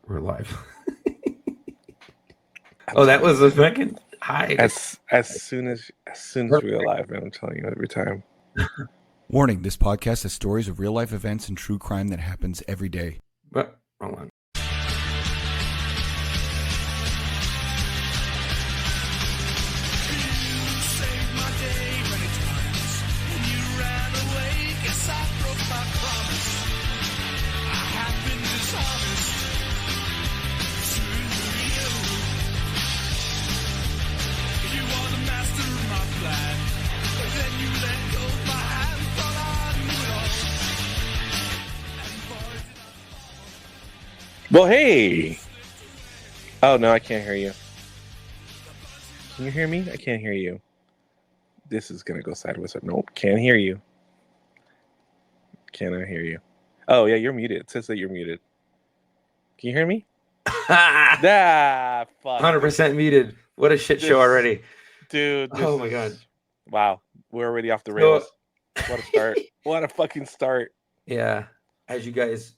We're live. Oh, that was a fucking hi. As soon as we're alive, man, I'm telling you every time. Warning, this podcast has stories of real-life events and true crime that happens every day. But hold on. Well, hey. Oh, no, I can't hear you. Can you hear me? I can't hear you. This is going to go sideways. Nope, can't hear you. Cannot hear you. Oh, yeah, you're muted. It says that you're muted. Can you hear me? Ah, fuck. 100% muted. What a shit show already. Dude. Oh, my God. Wow. We're already off the rails. What a start. What a fucking start. Yeah. As you guys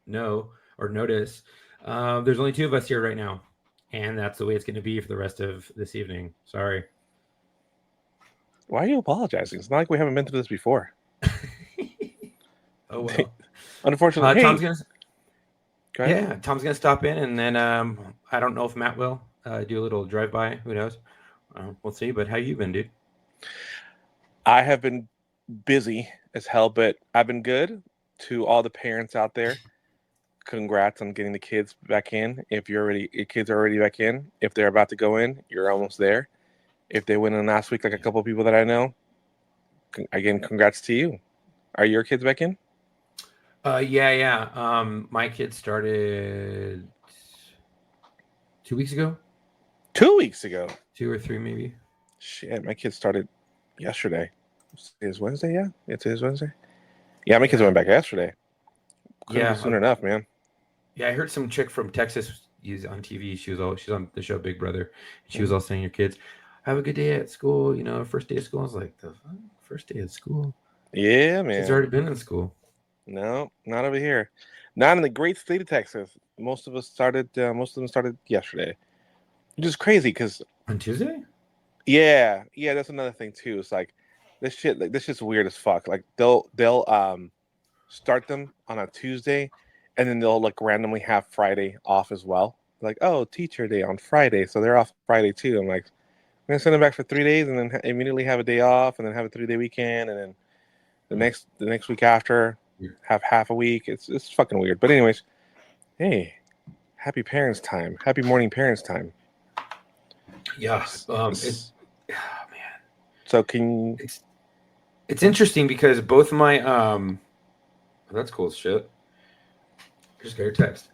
know or notice, there's only two of us here right now. And that's the way it's going to be for the rest of this evening. Sorry. Why are you apologizing? It's not like we haven't been through this before. Oh, well. Unfortunately, Tom's Go ahead. Yeah, Tom's going to stop in, and then I don't know if Matt will do a little drive-by. Who knows? We'll see. But how you been, dude? I have been busy as hell, but I've been good. To all the parents out there, congrats on getting the kids back in. If your kids are already back in, if they're about to go in, you're almost there. If they went in last week, like a couple of people that I know, again, congrats to you. Are your kids back in? Yeah. My kids started 2 weeks ago. 2 weeks ago. 2 or 3, maybe. Shit, my kids started yesterday. Today's Wednesday, yeah? Yeah, today's Wednesday. Yeah, my kids went back yesterday. Couldn't be soon enough, man. Yeah, I heard some chick from Texas use on TV. She's on the show Big Brother. She was all saying, "Your kids have a good day at school. You know, first day of school." I was like, "The first day of school?" Yeah, man. She's already been in school. No, not over here. Not in the great state of Texas. Most of them started yesterday, which is crazy because on Tuesday. Yeah, that's another thing too. It's like this shit's weird as fuck. Like they'll start them on a Tuesday, and then they'll like randomly have Friday off as well. Like, oh, teacher day on Friday, so they're off Friday too. I'm like, I'm gonna send them back for 3 days, and then immediately have a day off, and then have a 3-day weekend, and then the next week after have half a week. It's fucking weird. But anyways, hey, happy parents time. Happy morning parents time. Yeah. Man. So it's interesting because both of my that's cool as shit. Just got your text.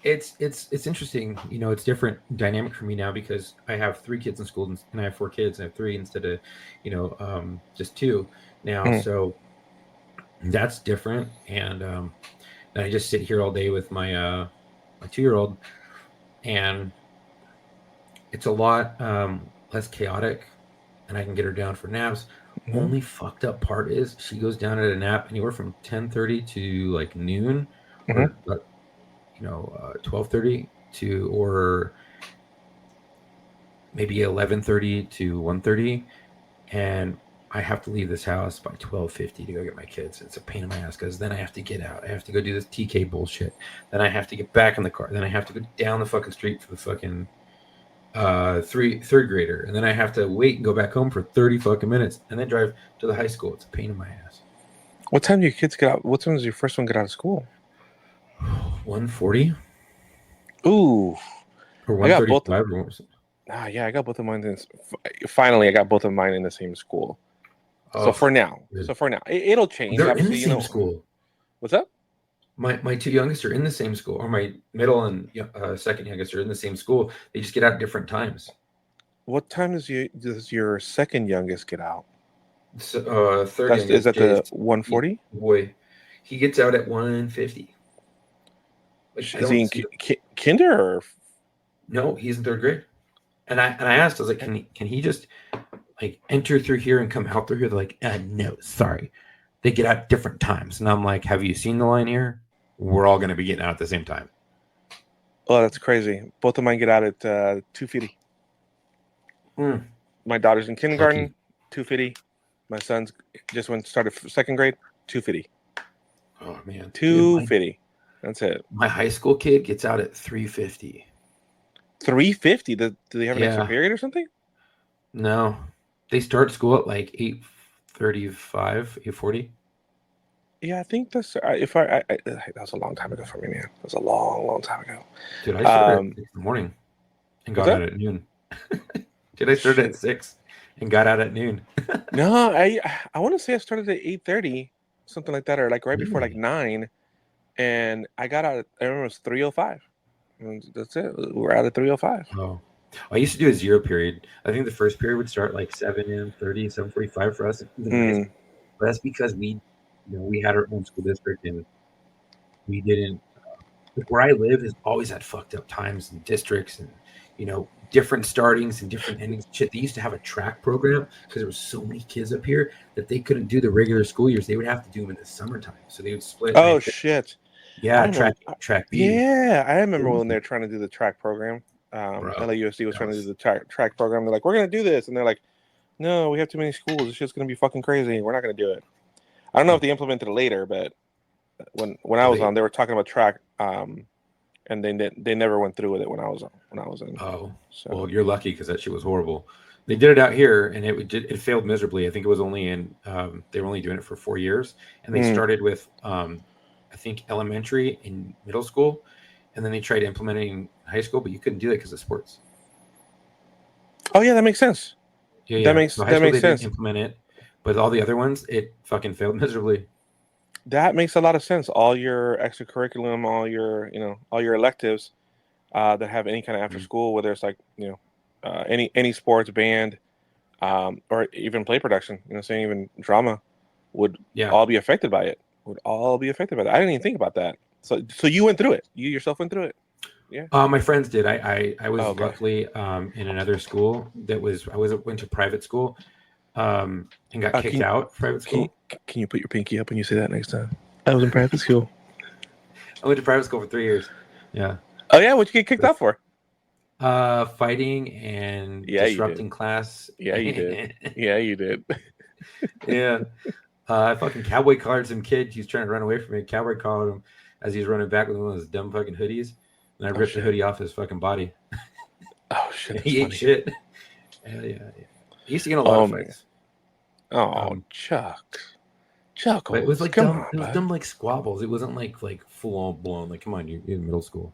It's interesting. You know, it's different dynamic for me now because I have 3 kids in school and I have 4 kids and I have 3 instead of, just 2 now. So that's different. And then I just sit here all day with my 2-year-old, and it's a lot less chaotic, and I can get her down for naps. Only fucked up part is she goes down at a nap anywhere from 10:30 to like noon, or 12:30 to, or maybe 11:30 to 1:30, and I have to leave this house by 12:50 to go get my kids. It's a pain in my ass because then I have to get out. I have to go do this TK bullshit. Then I have to get back in the car. Then I have to go down the fucking street for the fucking third grader, and then I have to wait and go back home for 30 fucking minutes and then drive to the high school. It's a pain in my ass. What time do your kids get out? What time does your first one get out of school? 1:40. Ooh. Or 1:35. Yeah, I got both of mine. Finally, I got both of mine in the same school. So for now, it'll change. They're in the same school. What's up? My 2 youngest are in the same school, or my middle and second youngest are in the same school. They just get out at different times. What time does your second youngest get out? Third youngest is that the 1:40? Boy, he gets out at 1:50. Is he in kinder or? No, he's in 3rd grade. And I asked, I was like, can he just like enter through here and come out through here? They're like, no, sorry. They get out different times. And I'm like, have you seen the line here? we're all going to be getting out at the same time. Oh, that's crazy. Both of mine get out at 2:50. My daughter's in kindergarten, Lucky. 2:50. My son's just started second grade, 2:50. Oh man, 2:50. That's it. My high school kid gets out at 3:50. 3:50. Do they have an extra period or something? No, they start school at like 8:35, 8:40. Yeah, I think that's that was a long time ago for me, man. That was a long time ago. Dude, I started at 6 in the morning and got out at noon. Dude, I started at 6 and got out at noon. No, I want to say I started at 8:30, something like that, or like right before like 9, and I got out. I remember it was 3:05. That's it. We're out at 3:05. Oh, I used to do a 0 period. I think the first period would start like 7:30, 7:45 for us. But that's because we had our own school district and we didn't. Where I live has always had fucked up times and districts and different startings and different endings. Shit, they used to have a track program because there was so many kids up here that they couldn't do the regular school years. They would have to do them in the summertime. So they would split. Oh shit! Yeah, track B. Yeah, I remember when they're trying to do the track program. LAUSD was trying to do the track program. They're like, we're gonna do this, and they're like, no, we have too many schools. It's just gonna be fucking crazy. We're not gonna do it. I don't know if they implemented it later, but when I was on, they were talking about track, and they never went through with it when I was in. Oh, so. Well, you're lucky because that shit was horrible. They did it out here, and it failed miserably. I think it was only they were only doing it for 4 years, and they started with I think elementary and middle school, and then they tried implementing high school, but you couldn't do that because of sports. Oh yeah, that makes sense. Yeah, that makes sense. Didn't implement it, but all the other ones, it fucking failed miserably. That makes a lot of sense. All your extracurriculum, all your electives that have any kind of after school, whether it's like any sports, band, or even play production, saying even drama, would all be affected by it. I didn't even think about that. So you went through it. You yourself went through it. Yeah. My friends did. I was luckily in another school went to private school, and got kicked out. Private school. Can you put your pinky up when you say that next time? I was in private school. I went to private school for 3 years. Yeah. Oh yeah, what'd you get kicked out for? Fighting and disrupting class. Yeah, you did. Yeah, you did. Yeah. I fucking cowboy collared some kid. He's trying to run away from me. Cowboy collared him as he's running back with one of those dumb fucking hoodies. And I ripped the hoodie off his fucking body. Oh shit! He ate shit. Yeah. He used to get a lot of fights. Oh, Chuck. But it was like dumb. It was dumb like squabbles. It wasn't like full on blown. Like, come on, you're in middle school.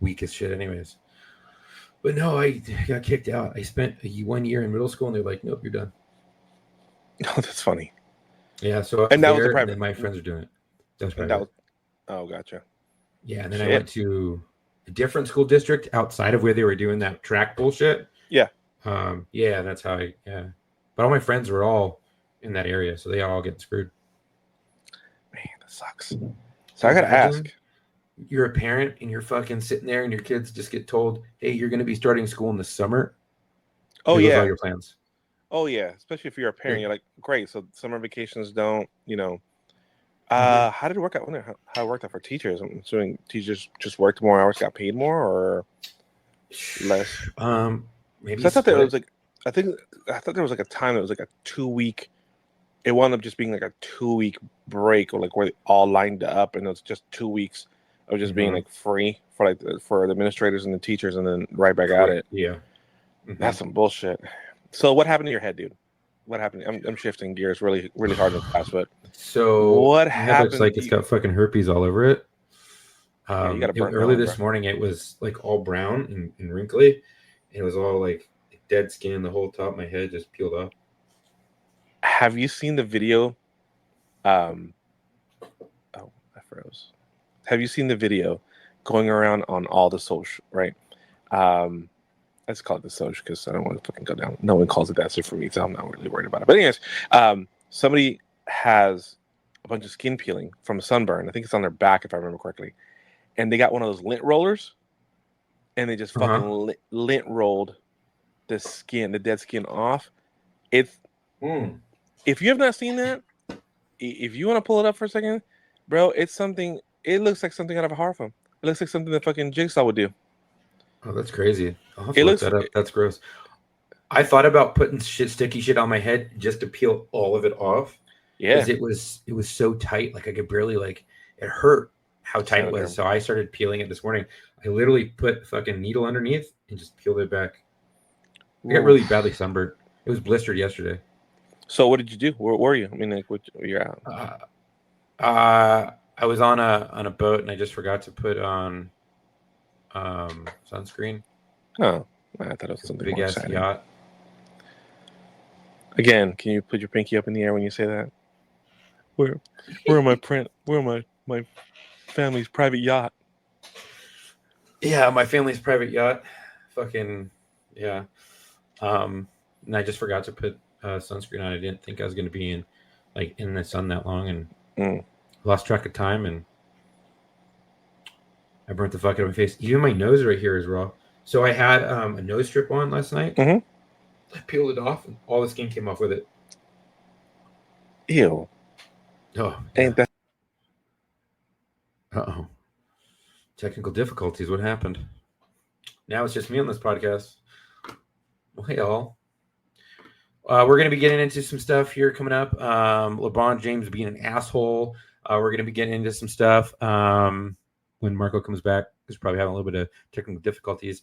Weak as shit, anyways. But no, I got kicked out. I spent 1 year in middle school, and they're like, "Nope, you're done." Oh, that's funny. Yeah. So and that was the private. And then my friends are doing it. That's private. Oh, gotcha. Yeah, and then I went to a different school district outside of where they were doing that track bullshit. Yeah. Yeah, that's how But all my friends were all in that area, so they all get screwed. Man, that sucks. So I gotta ask. You're a parent and you're fucking sitting there and your kids just get told, hey, you're gonna be starting school in the summer. Oh yeah. All your plans. Oh yeah. Especially if you're a parent, you're like, great. So summer vacations don't, how did it work out? I wonder how it worked out for teachers. I'm assuming teachers just worked more hours, got paid more, or less. Maybe I thought there was like, I thought there was like a time that was like a 2-week. It wound up just being like a 2-week break, or like where they all lined up, and it was just 2 weeks of just being like free for the administrators and the teachers, and then right back at it. Yeah, that's some bullshit. So what happened to your head, dude? What happened? I'm shifting gears really, really hard in the class, but so what happened? Looks like it's got fucking herpes all over it. You got early this morning, it was like all brown and wrinkly. It was all like dead skin. The whole top of my head just peeled off. Have you seen the video? Oh, I froze. Have you seen the video going around on all the social, right? Let's call it the social because I don't want to fucking go down. No one calls it that for me, so I'm not really worried about it. But anyways, somebody has a bunch of skin peeling from a sunburn. I think it's on their back, if I remember correctly. And they got one of those lint rollers, and they just fucking lint rolled the dead skin off. It's if you have not seen that, if you want to pull it up for a second, Bro, it's something. It looks like something out of a horror film. It looks like something that fucking Jigsaw would do. Oh, that's crazy. I'll have It to look looks. that up. That's gross. I thought about putting sticky shit on my head just to peel all of it off Yeah. because it was so tight. Like I could barely it hurt how tight it Sounded was. terrible. So I started peeling it this morning. I literally put a fucking needle underneath and just peeled it back. I got really badly sunburned. It was blistered yesterday. So what did you do? Where were you? I mean, like, you're out. I was on a boat and I just forgot to put on sunscreen. Oh, I thought it was something Big more ass exciting. yacht. Again, can you put your pinky up in the air when you say that? Where my family's private yacht? Yeah, my family's private yacht. Fucking yeah. And I just forgot to put sunscreen on. I didn't think I was going to be in the sun that long, and lost track of time, and I burnt the fuck out of my face. Even my nose right here is raw. So I had a nose strip on last night. Mm-hmm. I peeled it off, and all the skin came off with it. Ew. Oh, ain't that? Uh-oh. Technical difficulties. What happened? Now it's just me on this podcast. Well, hey, all. We're going to be getting into some stuff here coming up. LeBron James being an asshole. We're going to be getting into some stuff when Marco comes back. He's probably having a little bit of technical difficulties.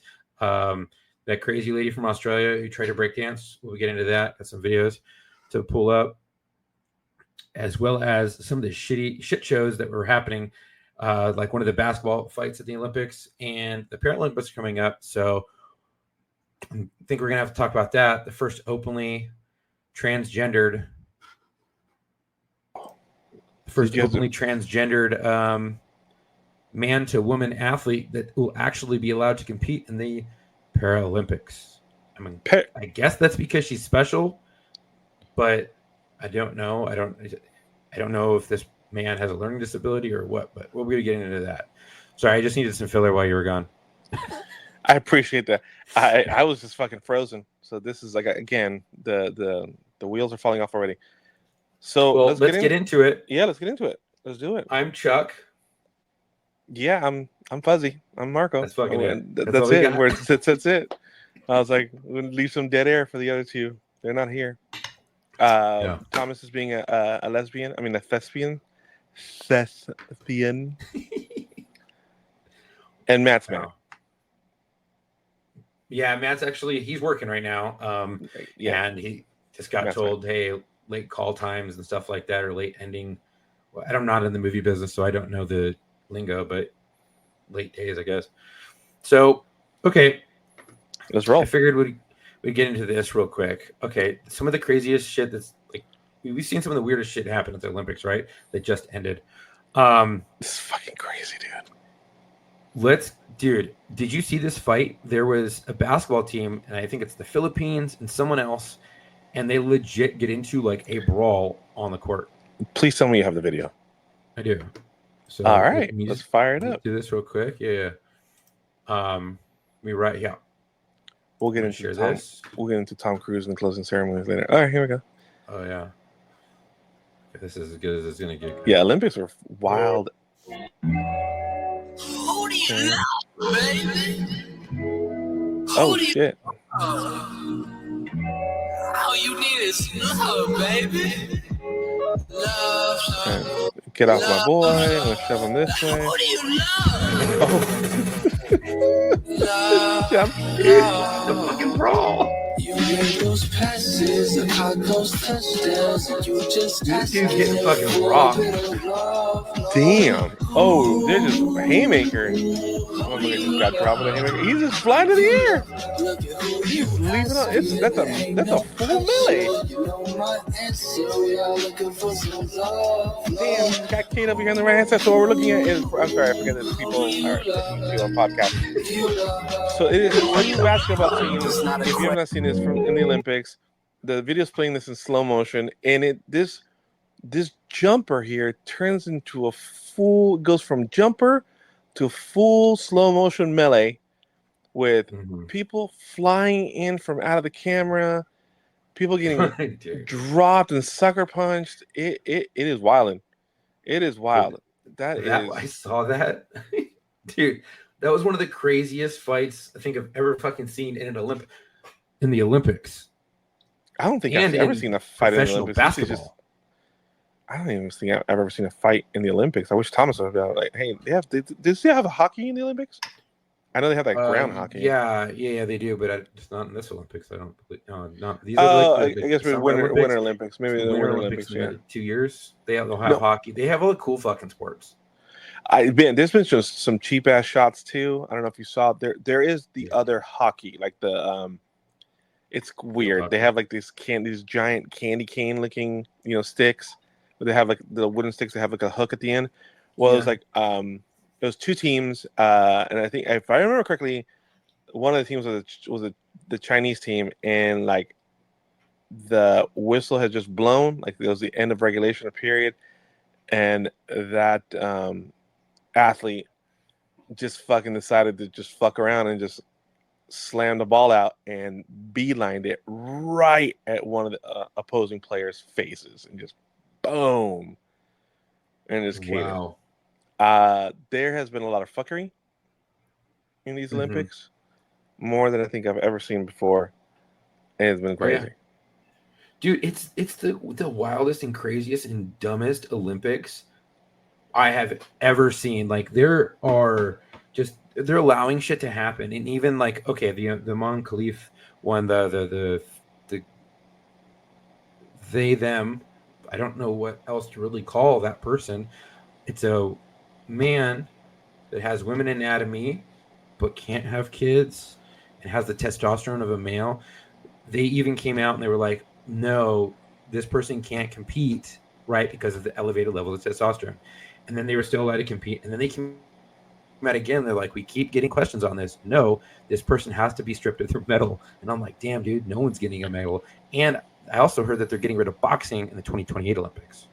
That crazy lady from Australia who tried to break dance. We'll get into that. Got some videos to pull up, as well as some of the shit shows that were happening, like one of the basketball fights at the Olympics, and the Paralympics are coming up. So I think we're going to have to talk about that. The first openly transgendered man to woman athlete that will actually be allowed to compete in the Paralympics. I mean, I guess that's because she's special, but I don't know. I don't know if this man has a learning disability or what, but we're going to get into that. Sorry, I just needed some filler while you were gone. I appreciate that. I was just fucking frozen. So this is like, again, the wheels are falling off already. So let's get into it. Yeah, let's get into it. Let's do it. I'm Chuck. Yeah, I'm Fuzzy. I'm Marco. That's fucking it. That's it. That's it. I was like, we're gonna leave some dead air for the other two. They're not here. Thomas is being a lesbian. I mean, a thespian. And Matt's Matt. Yeah, Matt's he's working right now. And he just got told, hey, late call times and stuff like that, or late ending. Well, I'm not in the movie business, so I don't know the lingo, but late days, I guess. So, okay. Let's roll. I figured we'd get into this real quick. Okay, some of the craziest shit that's like, we've seen some of the weirdest shit happen at the Olympics, right? That just ended. This is fucking crazy, dude. Dude, did you see this fight? There was a basketball team, and I think it's the Philippines and someone else, and they legit get into like a brawl on the court. Please tell me you have the video. I do. So all right, let's fire it up. Do this real quick. Yeah. Yeah. We'll get into this. We'll get into Tom Cruise and the closing ceremonies later. All right, here we go. Oh yeah. This is as good as it's gonna get. Yeah, Olympics are wild. Who do you love, baby? Oh shit. All you need is love, baby. Love. Get off my boy. I'm gonna shove him this way. Who do you love? Love. The fucking brawl. You make those passes, the clock goes touchdowns, and you just Dude's getting fucking rocked. Damn. Oh, they're just haymakers. Oh, look, just got dropped with a haymaker. He's just flying to the air. He's leaving up. That's a full melee. Damn, got Kate over here on the right hand side. So what we're looking at is, I'm sorry, I forget that people are listening to our podcast. So it is. Are you asking about seeing this? If you have not seen this from in the Olympics, the video's playing this in slow motion, and this jumper here turns into goes from jumper to full slow motion melee with people flying in from out of the camera, people getting dropped and sucker punched. It is wilding. It is wild. I saw that, dude. That was one of the craziest fights I think I've ever fucking seen in the Olympics. I don't think And I've ever seen a fight in the professional Olympics. basketball. I don't even think I've ever seen a fight in the Olympics. I wish Thomas would have been like, hey, does they have hockey in the Olympics? I know they have that ground hockey. Yeah, they do, but it's not in this Olympics. I don't believe. No, not these are I guess the Winter Olympics. Maybe the Winter Olympics. In Yeah, 2 years they'll have hockey. They have all the cool fucking sports. There's been just some cheap ass shots too. I don't know if you saw there is the other hockey, like the it's weird. They have like these giant candy cane looking sticks, but they have like the wooden sticks that have like a hook at the end. Well, it was like it was two teams, and I think if I remember correctly, one of the teams was the Chinese team, and like the whistle had just blown, like it was the end of regulation period, and that athlete just fucking decided to just fuck around and just slam the ball out and beelined it right at one of the opposing players' faces and just boom, and just caved. Wow. There has been a lot of fuckery in these Olympics, more than I think I've ever seen before, and it's been crazy. Oh, yeah. Dude, it's the wildest and craziest and dumbest Olympics I have ever seen. Like they're allowing shit to happen, and even like the Mon Khalif one, the they them, I don't know what else to really call that person. It's a man that has women anatomy but can't have kids and has the testosterone of a male. They even came out and they were like, no, this person can't compete, right, because of the elevated level of testosterone. And then they were still allowed to compete. And then they came out again. They're like, we keep getting questions on this. No, this person has to be stripped of their medal. And I'm like, damn, dude, no one's getting a medal. And I also heard that they're getting rid of boxing in the 2028 Olympics.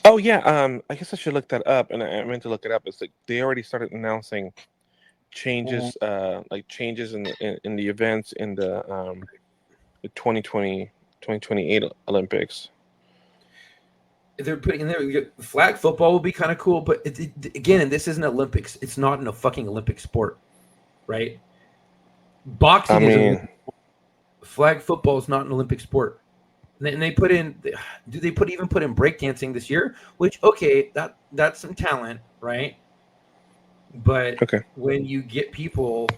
Oh yeah, I guess I should look that up, and I meant to look it up. It's like they already started announcing changes, like changes in the events in the 2028 Olympics. They're putting in there flag football will be kind of cool, but again, this isn't Olympics. It's not in a fucking Olympic sport, right? Boxing flag football is not an Olympic sport. And they put in, do they even put in breakdancing this year? Which, that's some talent, right? But when you get people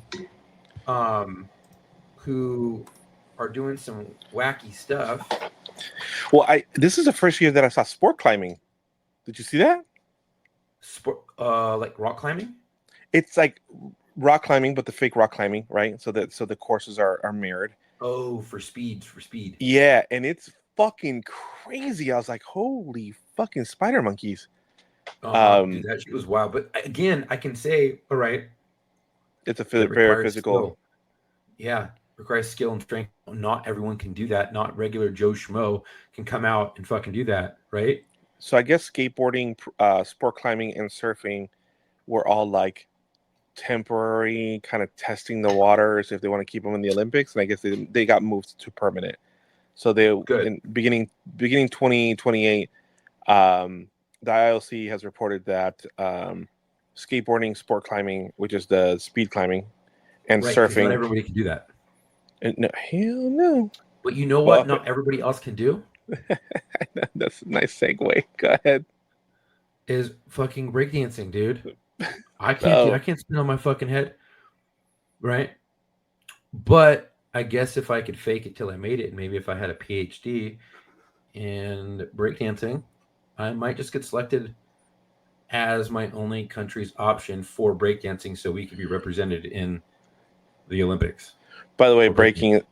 who are doing some wacky stuff. Well, this is the first year that I saw sport climbing. Did you see that? Sport, like rock climbing? It's like rock climbing, but the fake rock climbing, right? So the courses are mirrored. Oh, for speed. Yeah, and it's fucking crazy. I was like, holy fucking spider monkeys. Dude, that shit was wild. But again, I can say, all right, it's a very physical. Skill. Yeah, requires skill and strength. Not everyone can do that. Not regular Joe Schmo can come out and fucking do that, right? So I guess skateboarding, sport climbing, and surfing were all like temporary, kind of testing the waters if they want to keep them in the Olympics, and I guess they got moved to permanent. So in beginning 2028, the IOC has reported that skateboarding, sport climbing, which is the speed climbing, and surfing. Not everybody can do that. No, hell no. But you know what? Not everybody else can do. That's a nice segue. Go ahead. Is fucking breakdancing, dude. I can't spin on my fucking head, right? But I guess if I could fake it till I made it, and maybe if I had a PhD in breakdancing, I might just get selected as my only country's option for breakdancing, so we could be represented in the Olympics. By the way, breakdancing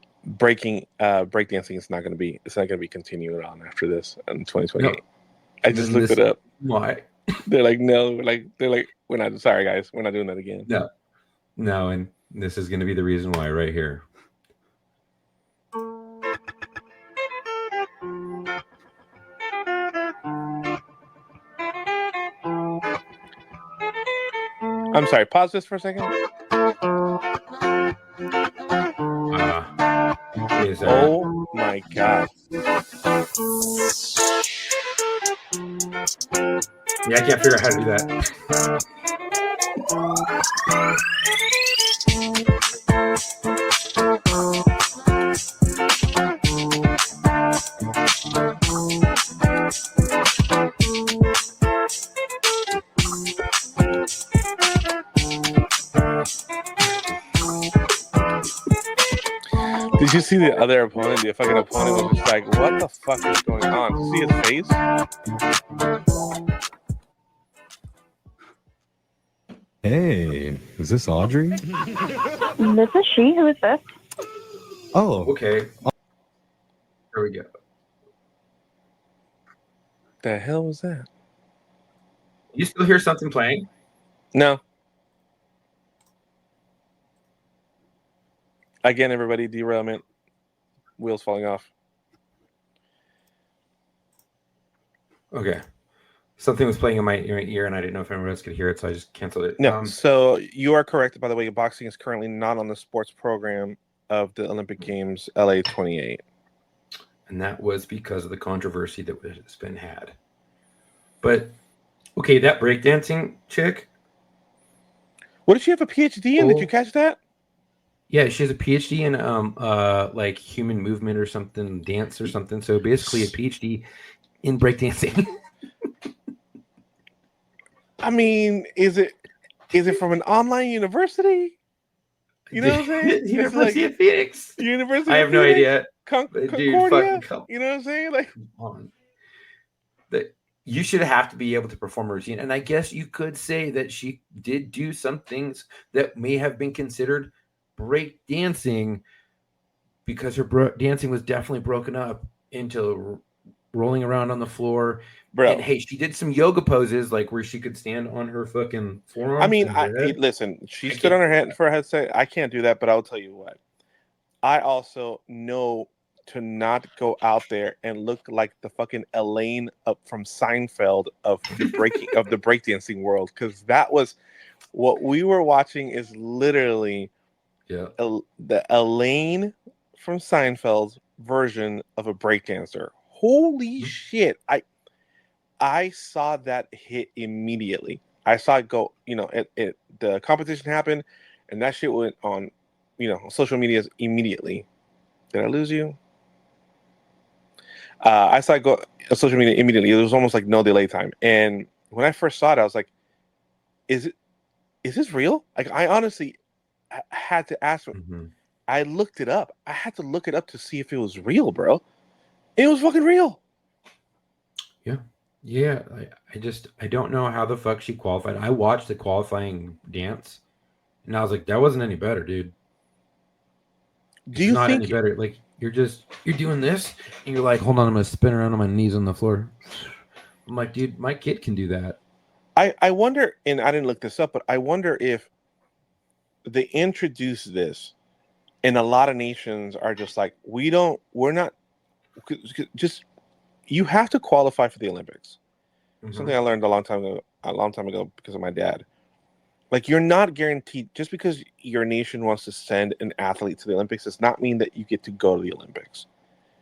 is not going to be continuing on after this in 2028. No. I just looked it up. Why? They're like, no, we're not. Sorry, guys, we're not doing that again. No, and this is going to be the reason why right here. I'm sorry. Pause this for a second. Oh my god! Yeah, I can't figure out how to do that. Did you see the other opponent? The fucking opponent was just like, "What the fuck is going on?" See his face? Hey, is this Audrey? This is she. Who is this? Oh, Okay. There we go. The hell was that? You still hear something playing? No. Again, everybody, derailment. Wheels falling off. Okay. Something was playing in my ear, and I didn't know if anyone else could hear it, so I just canceled it. No, so you are correct. By the way, boxing is currently not on the sports program of the Olympic Games LA 28. And that was because of the controversy that has been had. But, okay, that breakdancing chick. What did she have a PhD in? Did you catch that? Yeah, she has a PhD in like human movement or something, dance or something. So basically a PhD in breakdancing. I mean, is it from an online university? You know what I'm saying? University of Phoenix. University I of have no Phoenix? idea. Concordia? Dude, fucking come You know what I'm saying? Like, on. You should have to be able to perform a routine. And I guess you could say that she did do some things that may have been considered break dancing because her dancing was definitely broken up into rolling around on the floor. bro. And hey, she did some yoga poses like where she could stand on her fucking forearms. I mean, and her head. listen, she stood on her head for a headset. I can't do that, but I'll tell you what. I also know to not go out there and look like the fucking Elaine up from Seinfeld of the breakdancing world, because that was what we were watching. Is literally the Elaine from Seinfeld's version of a breakdancer. Holy shit! I saw that hit immediately. I saw it go. You know, the competition happened, and that shit went on. You know, social media immediately. Did I lose you? I saw it go on social media immediately. It was almost like no delay time. And when I first saw it, I was like, "Is this real?" Like, I honestly had to ask. I looked it up. I had to look it up to see if it was real, bro. It was fucking real. Yeah. I don't know how the fuck she qualified. I watched the qualifying dance, and I was like, that wasn't any better, dude. Do you not think any better? Like you're doing this, and you're like, hold on, I'm gonna spin around on my knees on the floor. I'm like, dude, my kid can do that. I wonder, and I didn't look this up, but I wonder if they introduce this, and a lot of nations are just like, we're not just. You have to qualify for the Olympics. Something I learned a long time ago because of my dad. Like, you're not guaranteed, just because your nation wants to send an athlete to the Olympics does not mean that you get to go to the Olympics.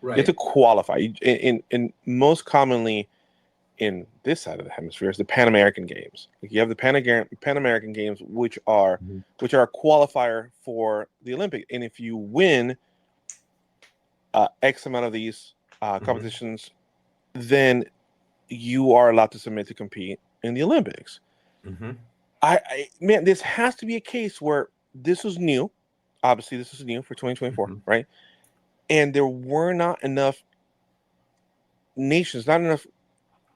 Right. You have to qualify. In most commonly in this side of the hemisphere is the Pan American Games. Like, you have the Pan American Games, which are a qualifier for the Olympics. And if you win X amount of these competitions, then you are allowed to submit to compete in the Olympics. Man, this has to be a case where this was new. Obviously, this is new for 2024, right? And there were not enough nations, not enough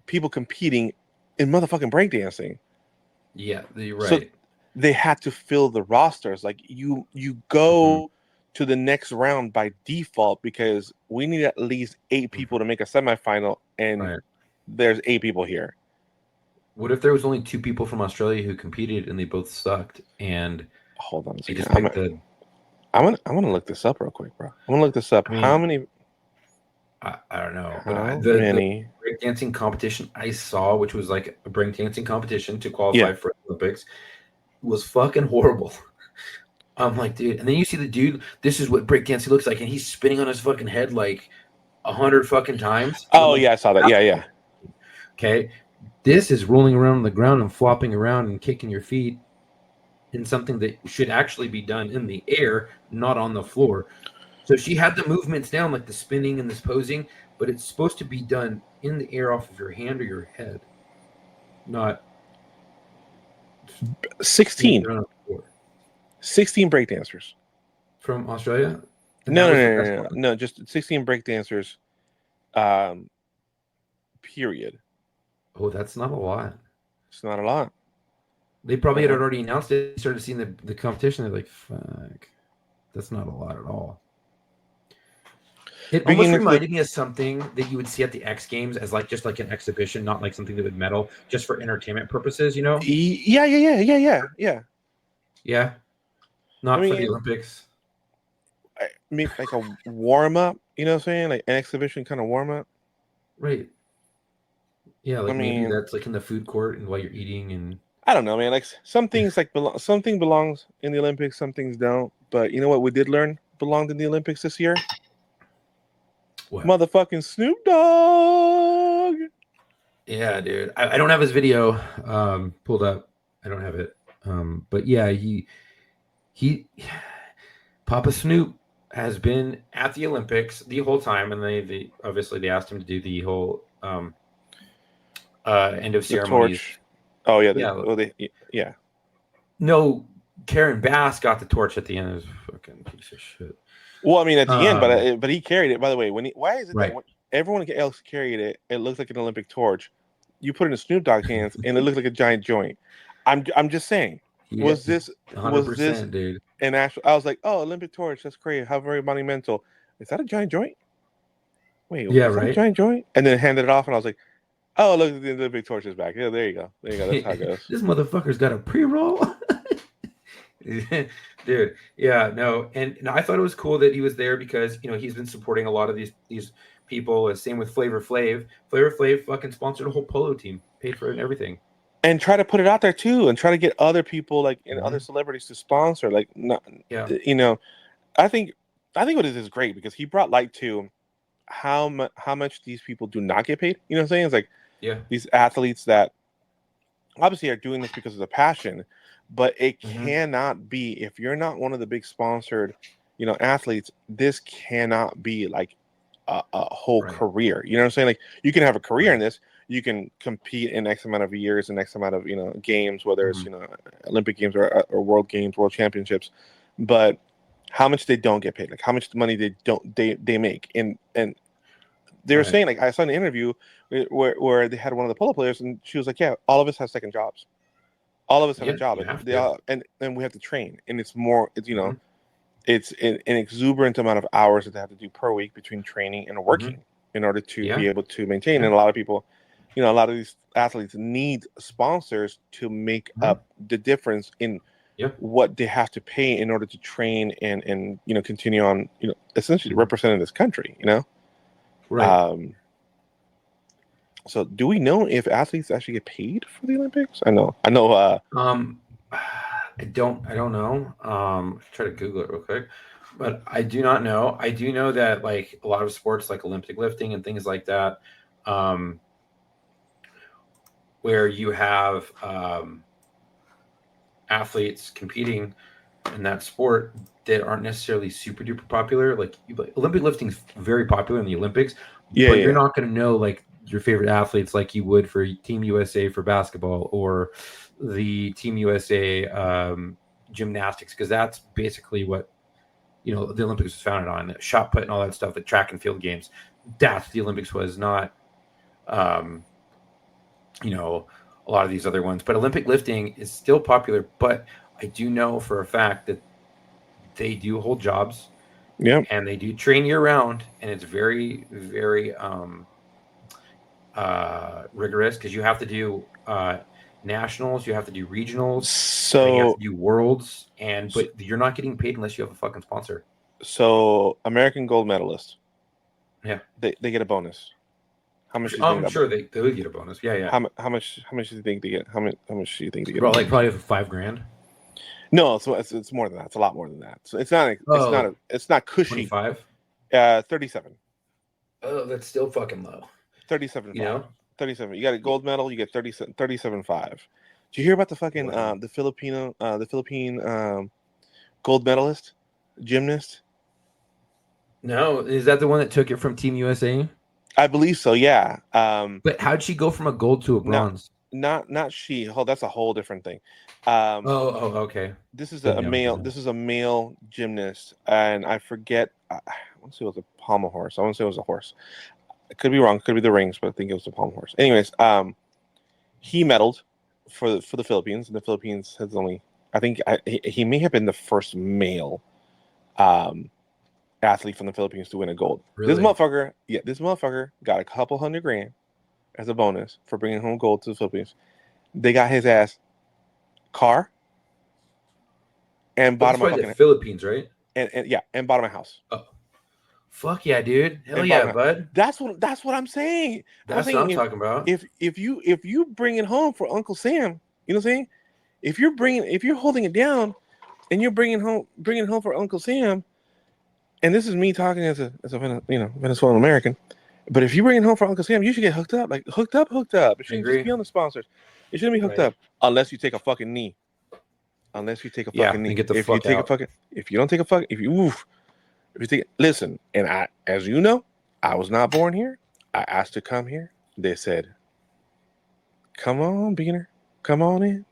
people competing in motherfucking breakdancing. Yeah, you're right. So they had to fill the rosters. Like, you go to the next round by default because we need at least 8 people to make a semifinal, and there's 8 people here. What if there was only 2 people from Australia who competed and they both sucked? And hold on a second, I'm gonna look this up real quick, bro. I'm gonna look this up. How many? I don't know. How the many breakdancing competition I saw, which was like a breakdancing competition to qualify for the Olympics, was fucking horrible. I'm like, dude. And then you see the dude. This is what breakdancing looks like, and he's spinning on his fucking head like 100 fucking times. Oh yeah, I saw that. Yeah. Okay. This is rolling around on the ground and flopping around and kicking your feet in something that should actually be done in the air, not on the floor. So she had the movements down, like the spinning and this posing, but it's supposed to be done in the air off of your hand or your head, not 16. around on the floor. 16 breakdancers. From Australia? And No, that was the no, best no, no, one? no, just 16 breakdancers. Period. Oh, that's not a lot. It's not a lot. They probably had already announced it, started seeing the competition. They're like, fuck, that's not a lot at all. It almost reminded me of something that you would see at the X Games as like just like an exhibition, not like something that would medal, just for entertainment purposes, you know? Yeah. Yeah. Not for the Olympics. I mean, like a warm up, you know what I'm saying? Like an exhibition kind of warm up. Right. Yeah, like I maybe mean, that's like in the food court and while you're eating and I don't know, man. Like some things like something belongs in the Olympics, some things don't. But you know what we did learn belonged in the Olympics this year? what? Motherfucking Snoop Dogg. Yeah, dude. I don't have his video pulled up. I don't have it. But yeah, he Papa Snoop has been at the Olympics the whole time, and they obviously they asked him to do the whole end of ceremonies. Torch. Oh yeah, yeah. No, Karen Bass got the torch at the end. Of fucking piece of shit. Well, I mean, at the end, but he carried it. By the way, why is it right. that when everyone else carried it, it looks like an Olympic torch? You put it in Snoop Dogg's hands, and it looks like a giant joint. I'm just saying. Yeah, was this dude? An actual? I was like, oh, Olympic torch. That's great. How very monumental. Is that a giant joint? Wait, yeah, is that right. a giant joint? And then handed it off, and I was like, oh, look, the Olympic torch is back. Yeah, there you go. That's how it goes. This motherfucker's got a pre-roll. Dude, yeah, no, and I thought it was cool that he was there because he's been supporting a lot of these people. Same with Flavor Flav. Flavor Flav fucking sponsored a whole polo team, paid for it and everything, and try to put it out there too, and try to get other people like other celebrities to sponsor. Like, I think what it is great because he brought light to how much these people do not get paid. You know what I'm saying? It's like these athletes that obviously are doing this because of the passion. But it cannot be if you're not one of the big sponsored, athletes. This cannot be like a whole career. You know what I'm saying? Like you can have a career in this. You can compete in X amount of years and X amount of games, whether it's Olympic games or World Games, World Championships. But how much they don't get paid, like how much money they make, and they were saying, like I saw an interview where they had one of the polo players, and she was like, yeah, all of us have second jobs. All of us have a job, and we have to train, and it's more, it's an exuberant amount of hours that they have to do per week between training and working in order to be able to maintain. And a lot of people, a lot of these athletes need sponsors to make up the difference in what they have to pay in order to train and continue on, essentially representing this country, Right. So do we know if athletes actually get paid for the Olympics? I know. I don't know. Try to Google it real quick, but I do not know. I do know that like a lot of sports, like Olympic lifting and things like that, where you have athletes competing in that sport that aren't necessarily super duper popular. Like Olympic lifting is very popular in the Olympics, but you're not going to know like your favorite athletes like you would for Team USA for basketball or the Team USA gymnastics, because that's basically what the Olympics was founded on, the shot put and all that stuff, the track and field games. That's the Olympics was, not a lot of these other ones. But Olympic lifting is still popular, but I do know for a fact that they do hold jobs, and they do train year round, and it's very, very rigorous because you have to do nationals, you have to do regionals, so you have to do worlds, but you're not getting paid unless you have a fucking sponsor. So American gold medalists, they get a bonus. How much? I'm sure they would get a bonus. Yeah. How much do you think they get? How much do you think they get? Like probably $5,000. No, so it's more than that. It's a lot more than that. So it's not cushy. 25. 37. Oh, that's still fucking low. 37. 37. You got a gold medal. You get 37.5. Did you hear about the fucking Wow. the Philippine gold medalist gymnast? No, is that the one that took it from Team USA? I believe so. Yeah. But how'd she go from a gold to a Not bronze? not she. Oh, that's a whole different thing. Okay. This is Then a never male. mind. This is a male gymnast, and I forget. I want to say it was a pommel horse. I want to say it was a horse. It could be wrong. It could be the rings, but I think it was a pommel horse. Anyways, he medaled for the Philippines, and the Philippines has only. I think he may have been the first male athlete from the Philippines to win a gold. Really? This motherfucker got a couple $100,000 as a bonus for bringing home gold to the Philippines. They got his ass car and But bought that's him a probably the fucking Philippines, right? and bought him a house. Oh, fuck yeah, dude! Hell And bought him yeah, a, bud! that's what I'm saying. I'm That's what I'm saying talking about. if you bring it home for Uncle Sam, you know what I'm saying? If you're holding it down and you're bringing it home for Uncle Sam, and this is me talking as a Venezuelan American, but if you bring it home for Uncle Sam, you should get hooked up, like hooked up. It shouldn't just agree. be on the sponsors. It shouldn't be hooked Right. up unless you take a fucking knee. Unless you take a Yeah, fucking and knee. get the If you fuck take a out. fucking, if you don't take a fucking, if you take, listen, and I, as you know, I was not born here. I asked to come here. They said, "Come on, Beaner, come on in,"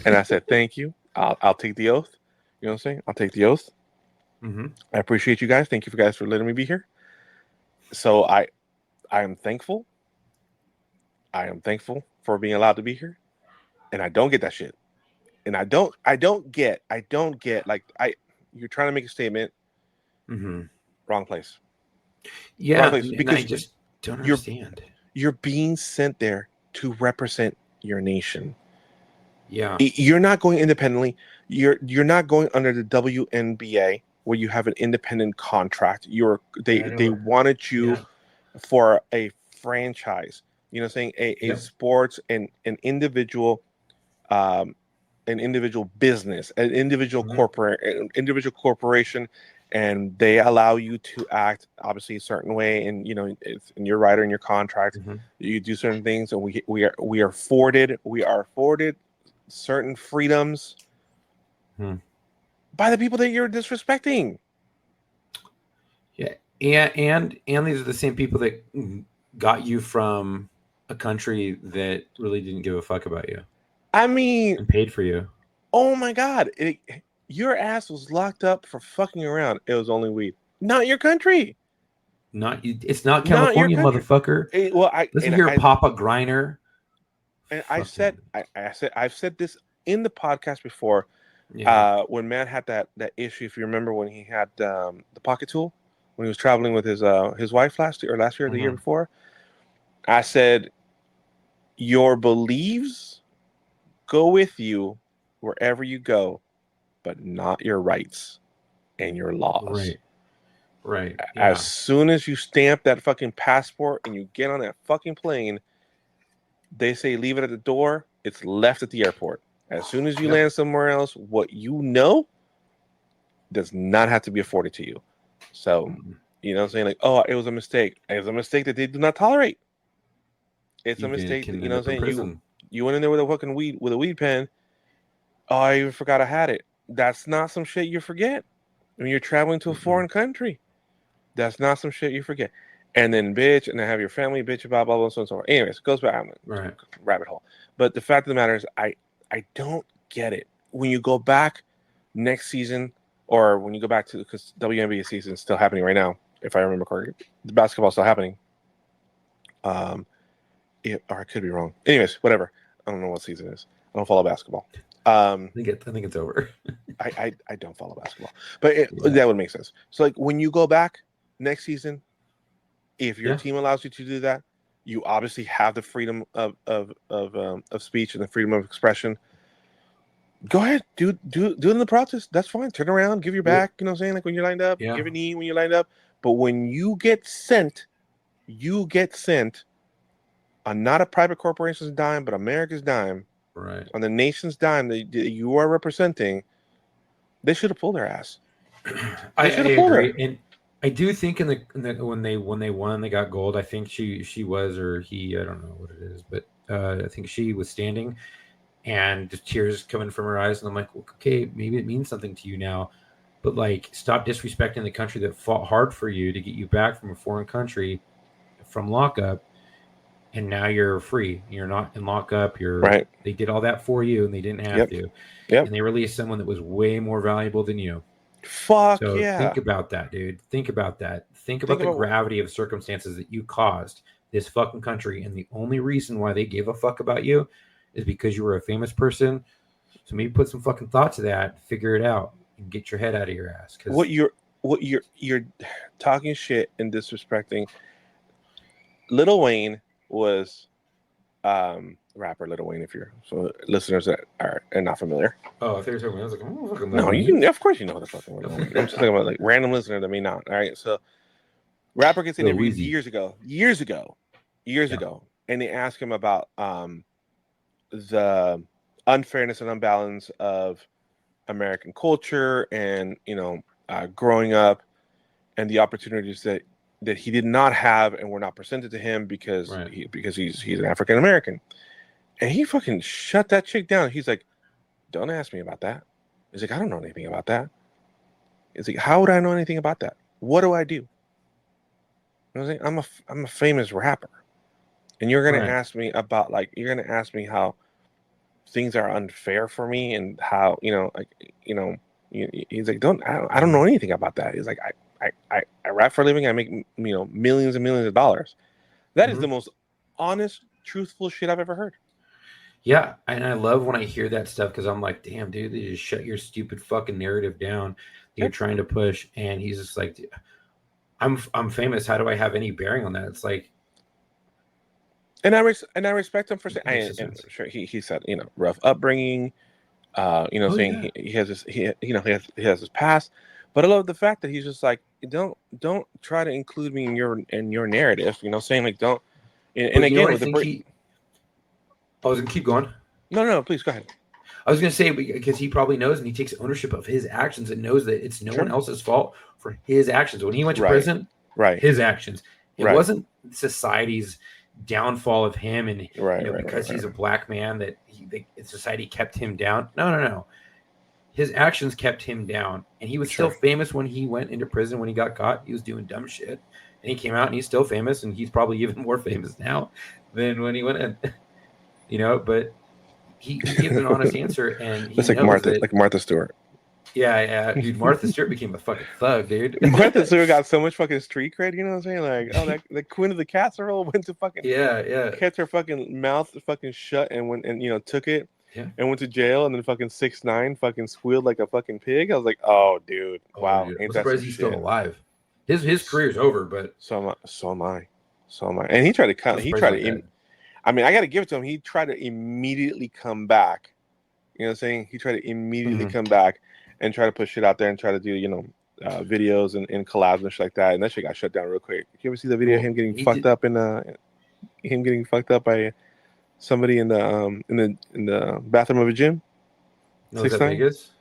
and I said, "Thank you. I'll take the oath." You know what I'm saying? I'll take the oath. Mm-hmm. I appreciate you guys. Thank you for letting me be here. So I am thankful. I am thankful for being allowed to be here, and I don't get that shit. And I don't get like you're trying to make a statement, Mm-hmm. wrong place. Yeah, Wrong place and I because just don't you're understand. you're being sent there to represent your nation. Yeah, You're not going independently. You're not going under the WNBA where you have an independent contract. They wanted you Yeah. for a franchise. You know what I'm saying? A Yep. sports and um an individual business, an individual individual corporation, and they allow you to act obviously a certain way, and it's in your right or in your contract. Mm-hmm. You do certain things, and we are afforded certain freedoms by the people that you're disrespecting. Yeah, and these are the same people that got you from a country that really didn't give a fuck about you I mean, and paid for you. oh my God, your ass was locked up for fucking around. It was only weed. Not your country. It's not Not your California, country. motherfucker. Listen here, Papa Griner. And I said I've said this in the podcast before. Yeah. When Matt had that issue, if you remember, when he had the pocket tool, when he was traveling with his wife last year or the year before, I said, your beliefs go with you wherever you go, but not your rights and your laws. Right. As soon as you stamp that fucking passport and you get on that fucking plane, they say leave it at the door. It's left at the airport. As soon as you land somewhere else, what you know does not have to be afforded to you. So, you know what I'm saying? Like, oh, it was a mistake. It was a mistake that they do not tolerate. It's a mistake that, you know what I'm saying? You went in there with a fucking weed pen. Oh, I even forgot I had it. That's not some shit you forget when you're traveling to a foreign country. That's not some shit you forget. And then bitch, and then have your family bitch about blah blah so and so. Anyways, it goes back rabbit hole. But the fact of the matter is, I don't get it. When you go back next season, or when you go back to, because WNBA season is still happening right now, if I remember correctly, the basketball's still happening. Or I could be wrong. Anyways, whatever. I don't know what season it is. I don't follow basketball. I think it's over. I don't follow basketball, but that would make sense. So like when you go back next season, if your team allows you to do that, you obviously have the freedom of speech and the freedom of expression. Go ahead, do it in the process. That's fine. Turn around, give your back. You know what I'm saying? Like when you're lined up, give a knee when you're lined up. But when you get sent on not a private corporation's dime, but America's dime, right? On the nation's dime that you are representing, they should have pulled their ass. I agree. I do think in the when they won, they got gold. I think she was, or he, I don't know what it is, but I think she was standing and just tears coming from her eyes, and I'm like, okay, maybe it means something to you now, but like, stop disrespecting the country that fought hard for you to get you back from a foreign country from lockup, and now you're free. You're not in lockup. Right. They did all that for you, and they didn't have Yep. to. Yep. And they released someone that was way more valuable than you. Fuck So yeah. think about that, dude. Think about that. Think about the gravity of circumstances that you caused this fucking country, and the only reason why they gave a fuck about you is because you were a famous person. So maybe put some fucking thought to that, figure it out, and get your head out of your ass. What you're talking shit and disrespecting. Lil Wayne was rapper Lil Wayne, if you're so listeners that are not familiar. Oh, I think I was like, oh, fucking No, Wayne. of course you know the fucking Lil Wayne. I'm just talking about like random listener that may not. All right, so rapper gets interviewed years ago, and they ask him about the unfairness and unbalance of American culture and growing up and the opportunities that he did not have and were not presented to him because he's an African American. And he fucking shut that chick down. He's like, don't ask me about that. He's like, I don't know anything about that. He's like, how would I know anything about that? What do I do? I was like, I'm a famous rapper. And you're gonna ask me about how things are unfair for me and how he's like, I don't know anything about that. He's like, I rap for a living. I make millions and millions of dollars. That is the most honest, truthful shit I've ever heard. Yeah, and I love when I hear that stuff because I'm like, damn, dude, they just shut your stupid fucking narrative down that you're trying to push. And he's just like, I'm famous. How do I have any bearing on that? It's like, and I respect him for saying. And sure, he said, rough upbringing. Saying he has his past. But I love the fact that he's just like, don't try to include me in your narrative. Saying like, don't. And again, with the I was gonna keep going. No, please go ahead. I was gonna say because he probably knows and he takes ownership of his actions and knows that it's no one else's fault for his actions. When he went to prison, his actions. It wasn't society's downfall of him and because he's a black man that society kept him down. No. His actions kept him down, and he was still famous when he went into prison. When he got caught, he was doing dumb shit, and he came out and he's still famous, and he's probably even more famous now than when he went in. But he gives an honest answer, and it's like Martha Stewart. Yeah, dude. Martha Stewart became a fucking thug, dude. Martha Stewart got so much fucking street cred. You know what I'm saying? Like, oh, the queen of the casserole went to fucking kept her fucking mouth fucking shut and went and took it and went to jail, and then fucking 6ix9ine fucking squealed like a fucking pig. I was like, oh, dude, wow. Dude. I'm surprised he's still alive. His career's over, but so am I. And he tried to cut. He tried to. I mean, I got to give it to him. He tried to immediately come back. You know what I'm saying? He tried to immediately come back and try to put shit out there and try to do, videos and collabs and shit like that. And that shit got shut down real quick. You ever see the video of him getting fucked up by somebody in the bathroom of a gym? No, was that Vegas?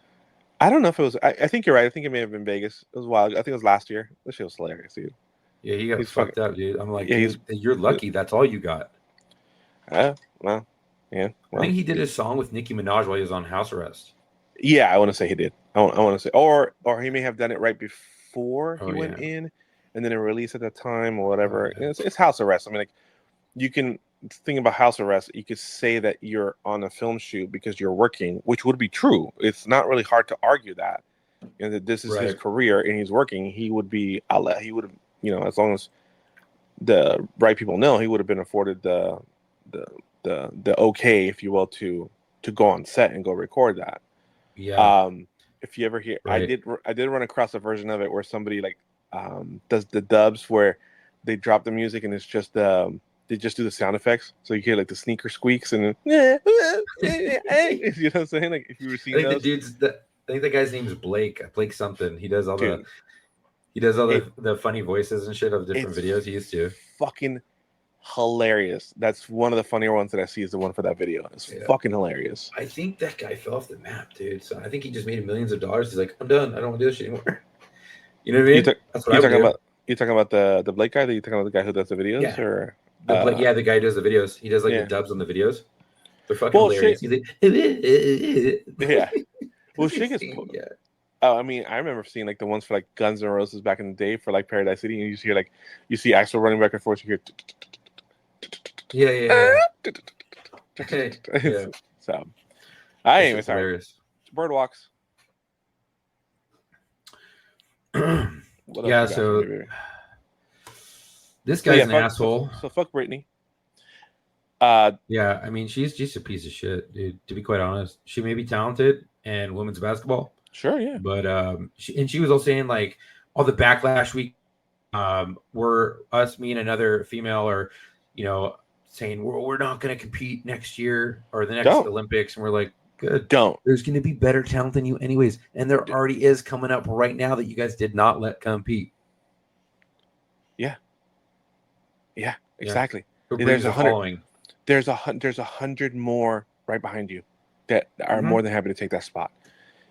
I don't know if it was. I think you're right. I think it may have been Vegas. It was wild. I think it was last year. That shit was hilarious, dude. Yeah, he got fucked up, dude. I'm like, you're lucky. That's all you got. Well, I think he did his song with Nicki Minaj while he was on house arrest. Yeah, I want to say he did. I want to say, or he may have done it right before he went in, and then it released at the time or whatever. It's house arrest. I mean, like, you can think about house arrest. You could say that you're on a film shoot because you're working, which would be true. It's not really hard to argue that. That this is his career and he's working. He would be. He would have. As long as the right people know, he would have been afforded the okay, if you will, to go on set and go record that. Yeah. If you ever hear, I did run across a version of it where somebody does the dubs where they drop the music and it's just they just do the sound effects, so you hear like the sneaker squeaks and you know what I'm saying? Like, if you were seeing those. I think the guy's name is Blake something. He does all the funny voices and shit of different videos. He used to fucking hilarious. That's one of the funnier ones that I see is the one for that video. It's fucking hilarious. I think that guy fell off the map, dude. So I think he just made millions of dollars. He's like, I'm done. I don't want to do this shit anymore. You know what I mean? That's what I would do. You talking about the Blake guy? That you talking about the guy who does the videos? Yeah. Or The guy who does the videos. He does like the dubs on the videos. They're fucking hilarious. He's like, yeah. Well, shit gets. yeah. Oh, I mean, I remember seeing like the ones for like Guns N' Roses back in the day for like Paradise City, and you just hear like Axel running back and forth. You hear. Yeah. So, I ain't even sorry. Hilarious. Bird walks. Yeah, so this guy's an asshole. So fuck Brittany. Yeah, I mean, she's just a piece of shit, dude. To be quite honest, she may be talented in women's basketball. Sure, yeah. But she was all saying like all the backlash were us, me and another female, or saying we're not going to compete next year or the next Olympics, and we're like, good. Don't. There's going to be better talent than you anyways. And there already is coming up right now that you guys did not let compete. Yeah. Yeah, exactly. Yeah. There's 100. There's 100 more right behind you that are more than happy to take that spot.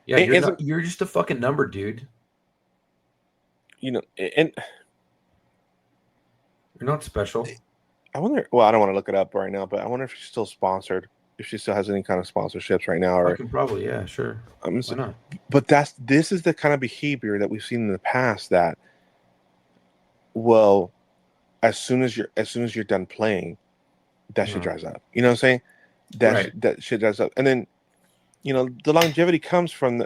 Yeah, you're just a fucking number, dude. And you're not special. I wonder. Well, I don't want to look it up right now, but I wonder if she's still sponsored. If she still has any kind of sponsorships right now, or probably, yeah, sure. Why not? But this is the kind of behavior that we've seen in the past. That, well, as soon as you're done playing, that shit dries up. You know what I'm saying? That shit dries up, and then, the longevity comes from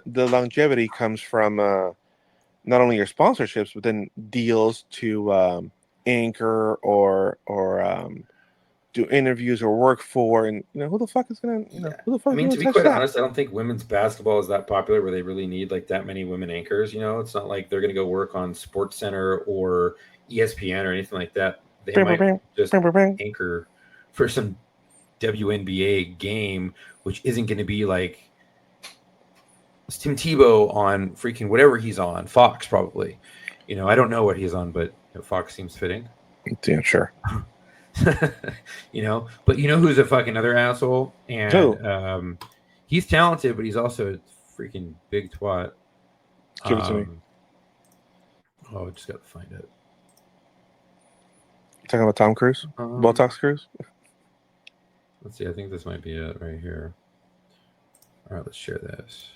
not only your sponsorships, but then deals to anchor or do interviews or work for, and who the fuck is gonna who the fuck? I mean, to be quite honest, I don't think women's basketball is that popular where they really need like that many women anchors. It's not like they're gonna go work on Sports Center or ESPN or anything like that. They might just anchor for some WNBA game, which isn't going to be like Tim Tebow on freaking whatever he's on, Fox probably. I don't know what he's on, but Fox seems fitting. Yeah, sure. But who's a fucking other asshole? And he's talented, but he's also a freaking big twat. Give it to me. Oh, I just got to find it. You talking about Tom Cruise? Botox Cruise? Let's see. I think this might be it right here. All right, let's share this.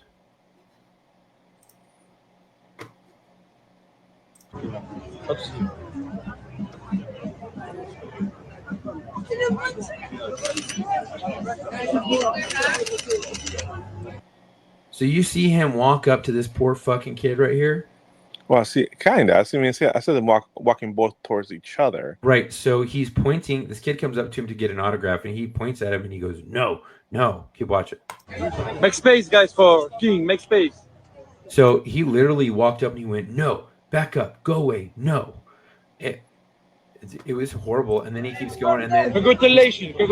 So you see him walk up to this poor fucking kid right here? Well, see, kind of. I said them walking both towards each other. Right. So he's pointing. This kid comes up to him to get an autograph, and he points at him, and he goes, "No, no." Keep watching. Make space, guys, for King. Make space. So he literally walked up and he went, "No, back up, go away, no." It was horrible, and then he keeps going, and then Congratulations. he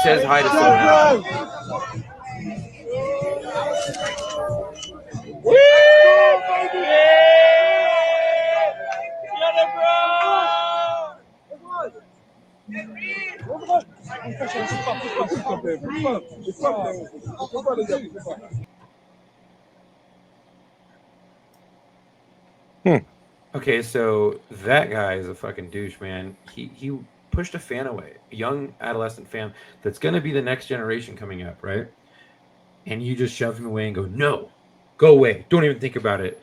says hi to someone else. Woo, baby! Okay, so that guy is a fucking douche, man. He pushed a fan away, a young adolescent fan that's going to be the next generation coming up, right? And you just shove him away and go, "No, go away. Don't even think about it."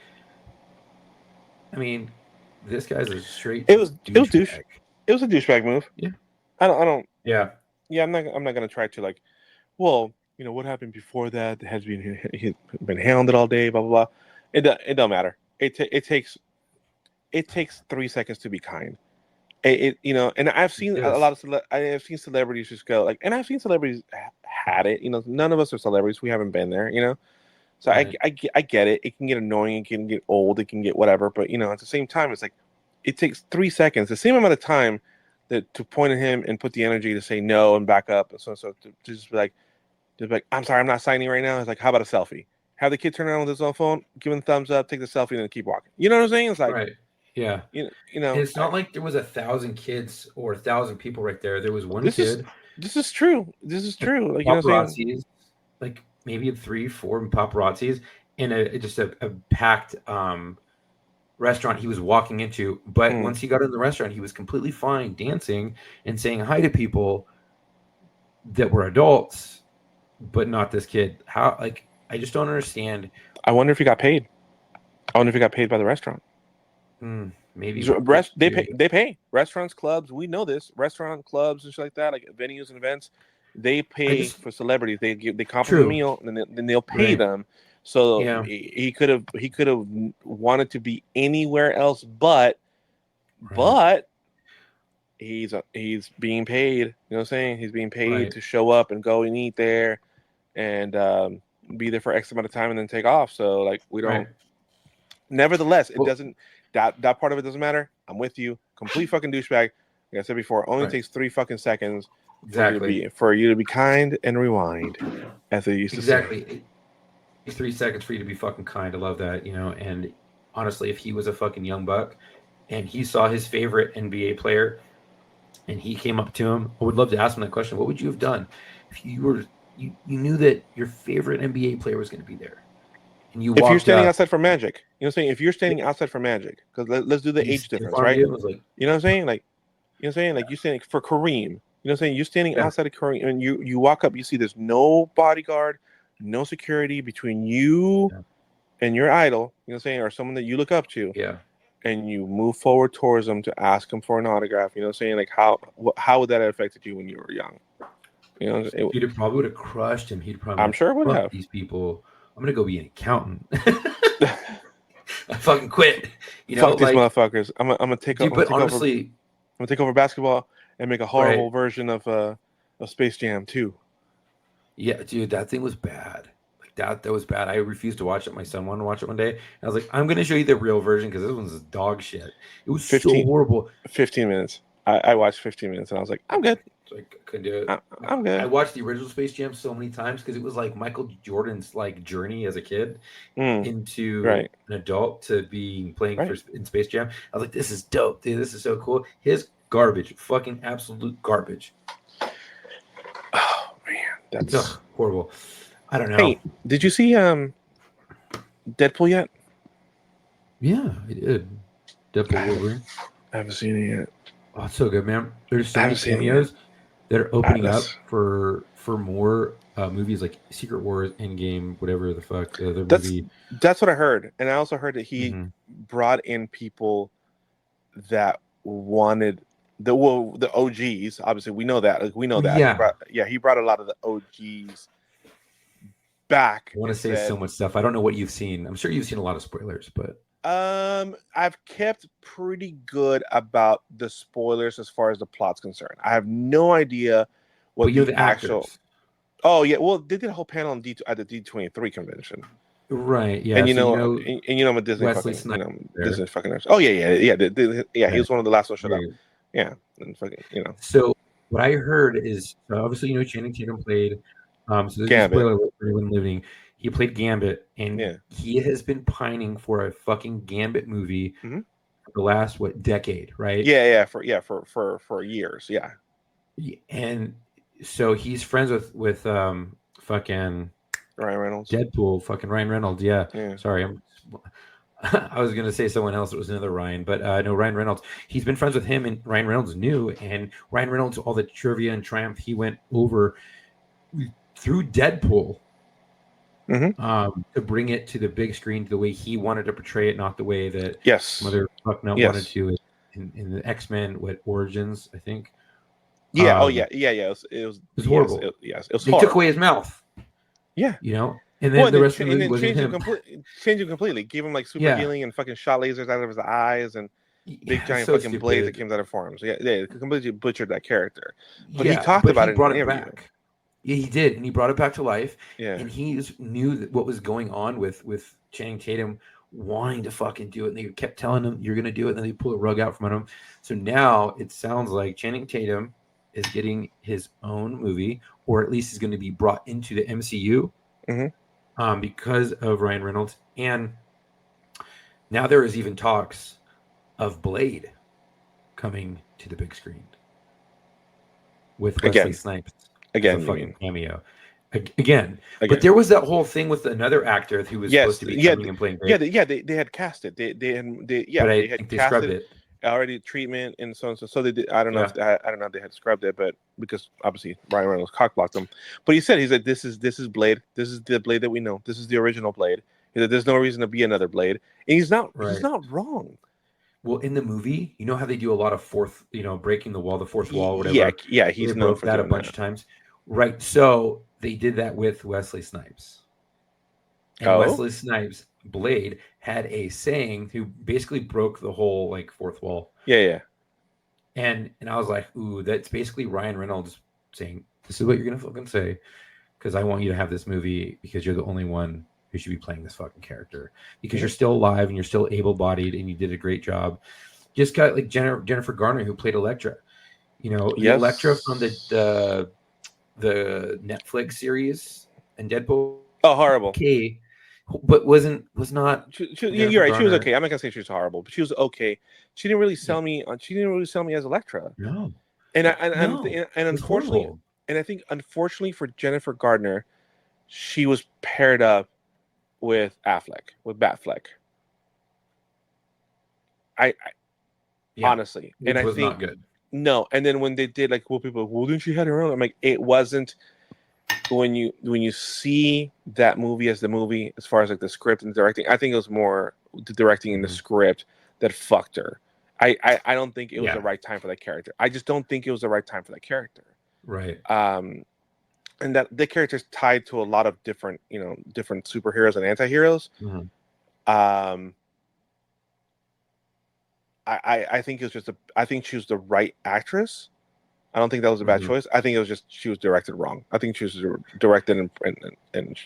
I mean, this guy's a straight. It was douche. It was a douchebag move. Yeah. I don't. Yeah. Yeah, I'm not gonna try to like. Well, what happened before that? It has been hounded all day. Blah blah blah. It don't matter. It takes 3 seconds to be kind. And I've seen a lot of I've seen celebrities just go like, and I've seen celebrities had it. None of us are celebrities. We haven't been there. So right. I get it. It can get annoying. It can get old. It can get whatever. But at the same time, it's like it takes 3 seconds, the same amount of time that to point at him and put the energy to say no and back up. And so to just be like, I'm sorry, I'm not signing right now. It's like, how about a selfie? Have the kid turn around with his cell phone, give him a thumbs up, take the selfie, and then keep walking. You know what I'm saying? It's like, right. Yeah. And it's not like there was 1,000 kids or 1,000 people right there. There was one kid. This is true. Like, paparazzis, like maybe 3-4 paparazzis in just a packed restaurant he was walking into. But once he got in the restaurant, he was completely fine dancing and saying hi to people that were adults, but not this kid. How, like, I just don't understand. I wonder if he got paid. I wonder if he got paid by the restaurant. Maybe They pay restaurants, clubs. We know this. Restaurant, clubs, and shit like that, like venues and events. They pay for celebrities. They comp them a meal, and then they'll pay them. So he could have wanted to be anywhere else, but he's being paid. You know what I'm saying? He's being paid to show up and go and eat there, and be there for X amount of time and then take off. So like we don't. Nevertheless, it doesn't. That part of it doesn't matter. I'm with you. Complete fucking douchebag. Like I said before, only takes 3 fucking seconds for you to be kind and rewind, as they used to say. Exactly. It's 3 seconds for you to be fucking kind. I love that, you know. And honestly, if he was a fucking young buck and he saw his favorite NBA player and he came up to him, I would love to ask him that question. What would you have done if you knew that your favorite NBA player was going to be there? And if you're standing outside for Magic, you know what I'm saying? If you're standing outside for Magic, because let's do the age difference, right? You know what I'm saying? Like, you know what I'm saying? Like, you're standing for Kareem. You know what I'm saying? You're standing outside of Kareem, and you walk up, you see there's no bodyguard, no security between you and your idol, you know what I'm saying, or someone that you look up to. Yeah. And you move forward towards them to ask them for an autograph. You know what I'm saying? Like, how would that have affected you when you were young? You know, He'd probably would have crushed him. He'd probably. I'm sure it would have. These people. I'm gonna go be an accountant. I fucking quit. You know, fuck these motherfuckers. I'm gonna take over. But honestly, I'm gonna take over basketball and make a horrible version of Space Jam 2. Yeah, dude, that thing was bad. Like that was bad. I refused to watch it. My son wanted to watch it one day. And I was like, I'm gonna show you the real version because this one's dog shit. It was so horrible. 15 minutes. I watched 15 minutes and I was like, I'm good. Like, couldn't do it. I'm good. I watched the original Space Jam so many times because it was like Michael Jordan's like journey as a kid into an adult to be playing in Space Jam. I was like, this is dope, dude. This is so cool. His garbage, fucking absolute garbage. Oh man, that's horrible. I don't know. Hey, did you see Deadpool yet? Yeah, I did. Deadpool Wolverine. I haven't seen it yet. Oh, it's so good, man. There's so many cameos that are opening up for more movies like Secret Wars, Endgame, whatever the fuck. That's what I heard, and I also heard that he brought in people that wanted the OGs. Obviously, we know that. Like, we know that. He brought a lot of the OGs back. I want to say so much stuff. I don't know what you've seen. I'm sure you've seen a lot of spoilers, but. I've kept pretty good about the spoilers as far as the plot's concerned. I have no idea what the actual. Actors. Oh yeah, well they did a whole panel on at the D23 convention. Right. Yeah. And you know I'm a Disney Wesley fucking Disney fucking nerd. Oh yeah. He was one of the last ones shut up. Yeah, and fucking So what I heard is obviously Channing Tatum played. So there's Gambit. A spoiler alert for anyone living. He played Gambit, and he has been pining for a fucking Gambit movie for the last decade, right? For years, yeah. And so he's friends with fucking Ryan Reynolds, Deadpool, fucking Ryan Reynolds. Yeah. Sorry, I was gonna say someone else. It was another Ryan, but no, Ryan Reynolds. He's been friends with him, and Ryan Reynolds knew. And Ryan Reynolds, all the trivia and triumph, he went over through Deadpool. To bring it to the big screen the way he wanted to portray it, not the way that wanted to in the X-Men Origins, I think. Yeah. It was horrible. It was. They took away his mouth. Yeah. And then the rest of the movie was changed him. Changed him completely. Gave him like super healing and fucking shot lasers out of his eyes and big giant fucking blades that came out of forms. Yeah, completely butchered that character. But he talked about it. Brought it back. Yeah, he did, and he brought it back to life. Yeah, and he knew what was going on with Channing Tatum wanting to fucking do it, and they kept telling him, "You're gonna do it," and then they pull the rug out from under him. So now it sounds like Channing Tatum is getting his own movie, or at least is going to be brought into the MCU because of Ryan Reynolds. And now there is even talks of Blade coming to the big screen with Wesley Snipes. Again, fucking cameo. Again. But there was that whole thing with another actor who was supposed to be coming and playing. They had cast it. But I think they scrubbed it. Already treatment and so on. So they did. I don't know. I don't know if they had scrubbed it, but because obviously Ryan Reynolds cockblocked them. But he said this is Blade. This is the Blade that we know. This is the original Blade. He said there's no reason to be another Blade, and he's not. Right. He's not wrong. Well, in the movie, you know how they do a lot of breaking the fourth wall, whatever. Yeah. He's known for that a bunch of times, right? So they did that with Wesley Snipes. And Wesley Snipes' Blade had a saying who basically broke the whole fourth wall. Yeah. And I was like, ooh, that's basically Ryan Reynolds saying, this is what you're gonna fucking say, because I want you to have this movie because you're the only one who should be playing this fucking character. Because you're still alive and you're still able-bodied and you did a great job. Just got like Jennifer Garner who played Elektra. Elektra from the Netflix series and Deadpool. Oh, horrible. Okay. But was not. You're right. She was okay. I'm not gonna say she was horrible, but she was okay. She didn't really sell me. She didn't really sell me as Elektra. No. And unfortunately, and I think unfortunately for Jennifer Gardner, she was paired up with Batfleck. Honestly, and I think not good. No, and then when they did people, didn't she have her own? I'm like, it wasn't. When you see that movie as the movie, as far as the script and directing, I think it was more the directing and the script that fucked her. I don't think it was the right time for that character. I just don't think it was the right time for that character. Right. And that the character's tied to a lot of different superheroes and anti-heroes. Mm-hmm. I think it was I think she was the right actress. I don't think that was a bad choice. I think it was just she was directed wrong. I think she was directed and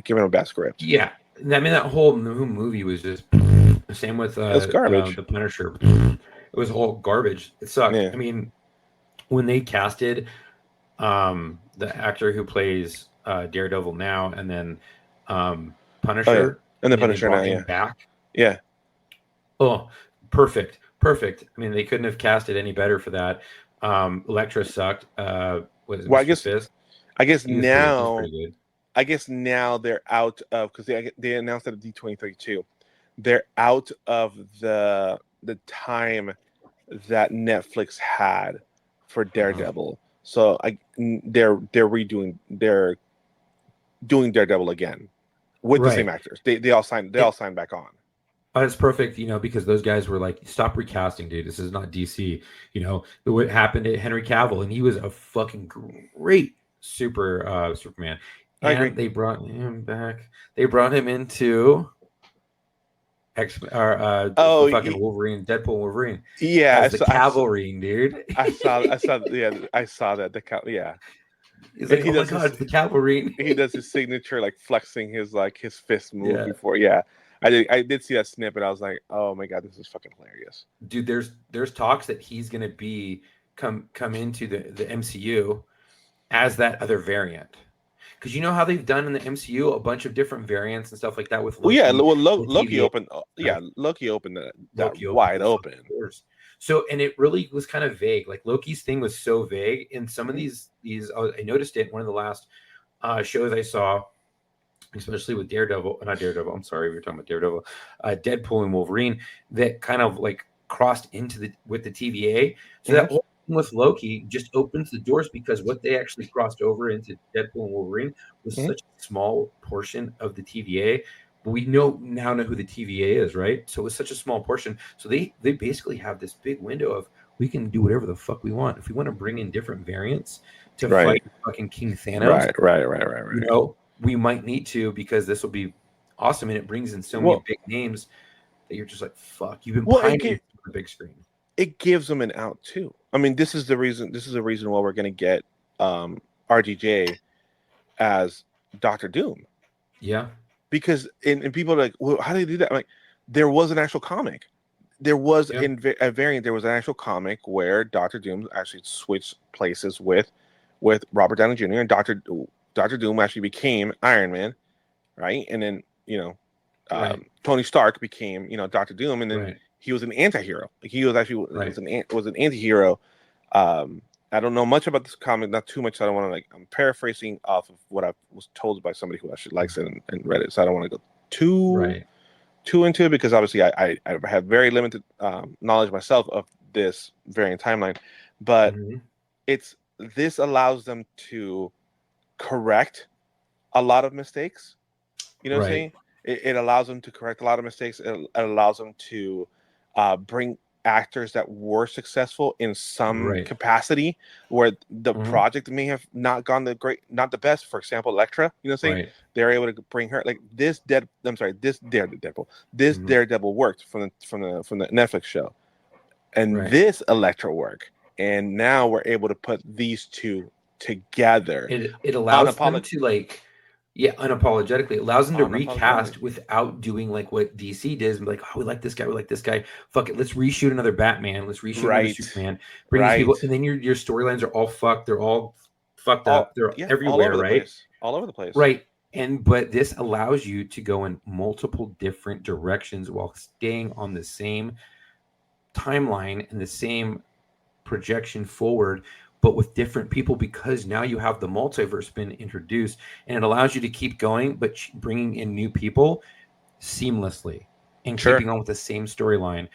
given a bad script. Yeah, I mean that whole movie was just the same with garbage. The Punisher. It was all garbage. It sucked. Yeah. I mean, when they casted the actor who plays Daredevil now and then Punisher and the Punisher now, back. Yeah. Oh, perfect. I mean, they couldn't have casted any better for that. Elektra sucked. I guess now they're out of, because they announced that at D2032, they're out of the time that Netflix had for Daredevil. So they're doing Daredevil again with the same actors. They all signed back on. It's perfect, because those guys were like, stop recasting, dude. This is not DC. What happened to Henry Cavill, and he was a fucking great Superman. And they brought him back. They brought him into fucking Wolverine, Deadpool Wolverine. Yeah, as the Cavalry, dude. I saw that. He's like, oh my god, it's the Cavalry. He does his signature, flexing his fist move before. Yeah. I did see that snippet. I was like, oh my god, this is fucking hilarious. Dude, there's talks that he's gonna come into the MCU as that other variant. Because you know how they've done in the MCU a bunch of different variants and stuff like that with Loki. Loki opened. Loki opened that wide open. So, and it really was kind of vague. Loki's thing was so vague. In some of these, I noticed it in one of the last shows I saw, especially with I'm sorry, we were talking about Daredevil, Deadpool and Wolverine, that kind of crossed into with the TVA. So that whole thing with Loki just opens the doors, because what they actually crossed over into Deadpool and Wolverine was such a small portion of the TVA. But we now know who the TVA is, right? So it's such a small portion. So they basically have this big window of, we can do whatever the fuck we want. If we want to bring in different variants to fight fucking King Thanos, right. We might need to, because this will be awesome, and it brings in so many big names that you're just like, fuck, you've been pining for the big screen. It gives them an out too. I mean, this is the reason why we're going to get RDJ as Dr. Doom. Yeah. Because and people are like, well, how do they do that? I'm like, there was an actual comic. There was a variant. There was an actual comic where Dr. Doom actually switched places with Robert Downey Jr. and Dr. Doom actually became Iron Man, right? And then Tony Stark became Dr. Doom, and then he was an anti-hero. He was actually was an anti-hero I don't know much about this comic, not too much. So I don't want to like. I'm paraphrasing off of what I was told by somebody who actually likes it and read it. So I don't want to go too into it because obviously I have very limited knowledge myself of this variant timeline, but this allows them to correct a lot of mistakes. You know what I'm saying? It allows them to correct a lot of mistakes. It allows them to bring actors that were successful in some capacity where the project may have not gone not the best. For example, Elektra, you know what I'm saying? They're able to bring her like this Daredevil. This Daredevil worked from the Netflix show. And this Elektra worked. And now we're able to put these two together. It allows them to like unapologetically allows them to recast without doing like what DC does and be like, oh, we like this guy, fuck it, let's reshoot another Batman, let's reshoot another Superman, bring these people, and then your storylines are all fucked, they're all fucked up, they're everywhere, all over the place, but this allows you to go in multiple different directions while staying on the same timeline and the same projection forward, but with different people, because now you have the multiverse been introduced and it allows you to keep going, but bringing in new people seamlessly and keeping on with the same storyline.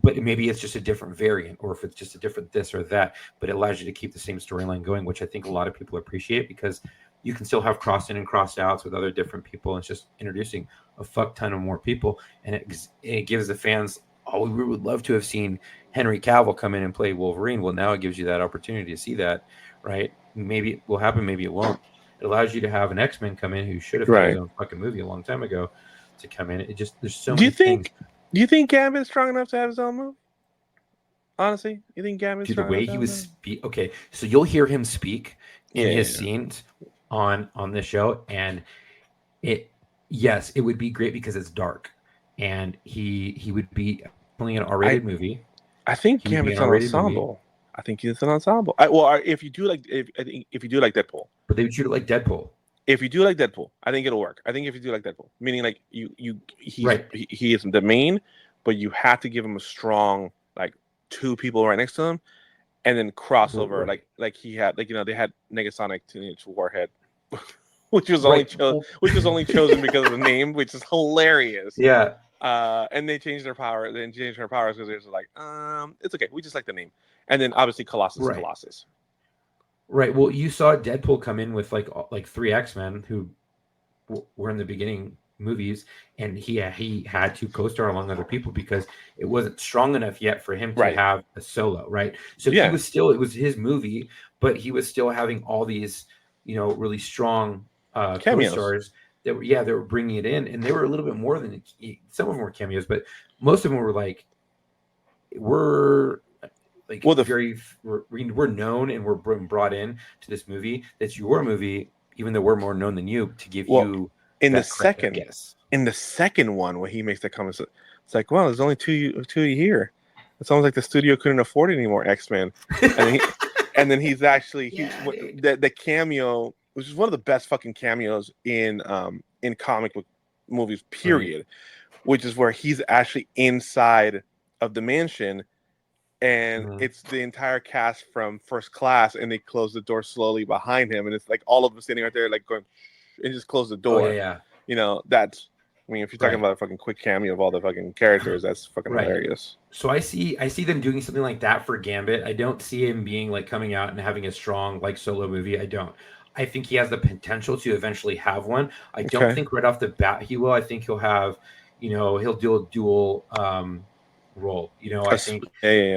But maybe it's just a different variant, or if it's just a different this or that, but it allows you to keep the same storyline going, which I think a lot of people appreciate because you can still have crossed in and crossed outs with other different people. It's just introducing a fuck ton of more people. And it gives the fans, oh, we would love to have seen Henry Cavill come in and play Wolverine. Well, now it gives you that opportunity to see that, right? Maybe it will happen, maybe it won't. It allows you to have an X-Men come in who should have had his own fucking movie a long time ago to come in. It just, there's so many things. Do you think Gambit's strong enough to have his own movie? Honestly, you think Gambit's strong enough? The way he was okay, so you'll hear him speak in his scenes on this show, and it would be great because it's dark, and he would be playing an R-rated movie. I think Gambit's an ensemble. I think he's an ensemble. If you do like Deadpool, but they would shoot it like Deadpool. If you do like Deadpool, I think it'll work. I think if you do like Deadpool, meaning like he is the main, but you have to give him a strong like two people right next to him, and then crossover like he had they had Negasonic Teenage Warhead, which was only chosen because of the name, which is hilarious. Yeah. And they changed their power. They changed their powers because they're like, it's okay. We just like the name. And then obviously Colossus. Right. Well, you saw Deadpool come in with like 3 X-Men who were in the beginning movies, and he had to co-star along other people because it wasn't strong enough yet for him to have a solo. Right. So he was still, it was his movie, but he was still having all these, really strong co-stars. They were bringing it in, and they were a little bit more than some of them were cameos, but most of them were we're known and we're brought in to this movie. That's your movie, even though we're more known than you, to give you in the second one where he makes that comment. It's like, well, there's only two of you here. It's almost like the studio couldn't afford it anymore. X-Men, and then he's actually the cameo, which is one of the best fucking cameos in comic book movies, period. Which is where he's actually inside of the mansion, and it's the entire cast from First Class, and they close the door slowly behind him, and it's like all of them standing right there, like going, and just close the door. That's. I mean, if you're talking about a fucking quick cameo of all the fucking characters, that's fucking hilarious. So I see them doing something like that for Gambit. I don't see him being like coming out and having a strong like solo movie. I don't. I think he has the potential to eventually have one. I don't think right off the bat he will. I think he'll have, he'll do a dual role. I think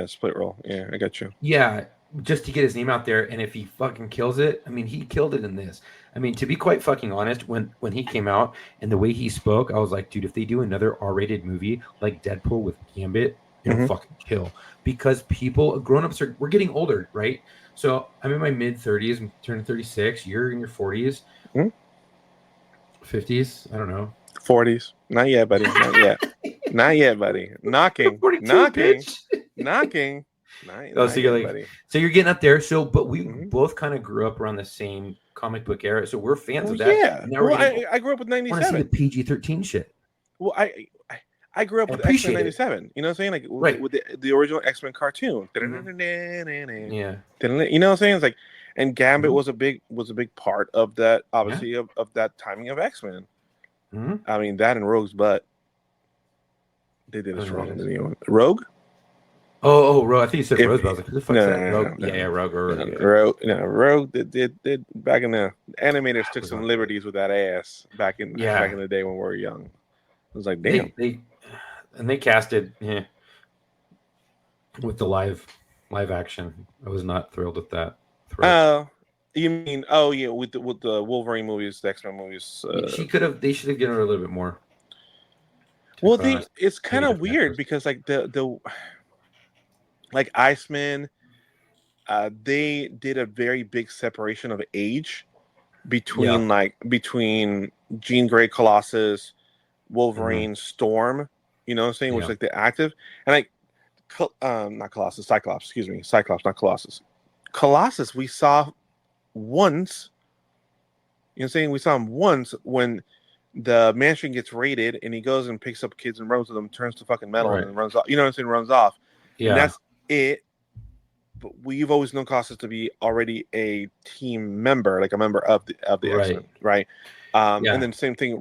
split role. Yeah, I got you. Yeah, just to get his name out there, and if he fucking kills it, I mean, he killed it in this. I mean, to be quite fucking honest, when he came out and the way he spoke, I was like, dude, if they do another R-rated movie like Deadpool with Gambit, it'll fucking kill. Because grown-ups we're getting older, right? So I'm in my mid-30s, I'm turning 36. You're in your 40s, 50s. I don't know. 40s. Not yet, buddy. Not yet. Not yet, buddy. Knocking. Knocking. So you're getting up there. So, but we both kind of grew up around the same comic book era, so we're fans of that. Yeah. I grew up with 97. I want to see the PG-13 shit. Well, I grew up with X-Men appreciate it. 97. You know what I'm saying? Like Right. with the original X-Men cartoon. Yeah. You know what I'm saying? It's like, and Gambit Mhm. was a big part of that, obviously, of that timing of X-Men. Mhm. I mean, that and Rogue's butt. They did I us don't know wrong. what that is. Rogue? Oh, Rogue. I think you said If- Rosebud. I was like, who the fuck's No, that? no, Rogue. no, Yeah, no. Rogue. Rogue. Yeah. Rogue did back in the animators took Was some not liberties with that ass back in Yeah. the day when we were young. It was like, damn. They casted with the live action. I was not thrilled with that. You mean with the Wolverine movies, the X-Men movies? They should have given her a little bit more. Well, it's kind of different weird actors. because like the like Iceman, they did a very big separation of age between between Jean Grey, Colossus, Wolverine, Storm. You know what I'm saying? Which Yeah. like the active and like not Colossus, Cyclops. Excuse me, Cyclops, not Colossus. Colossus, we saw once. You know what I'm saying? We saw him once when the mansion gets raided and he goes and picks up kids and runs with them, turns to fucking metal, Right. and then runs off. You know what I'm saying? Runs off. Yeah. And that's it. But we've always known Colossus to be already a team member, like a member of the Right. X-Men, right? And then same thing.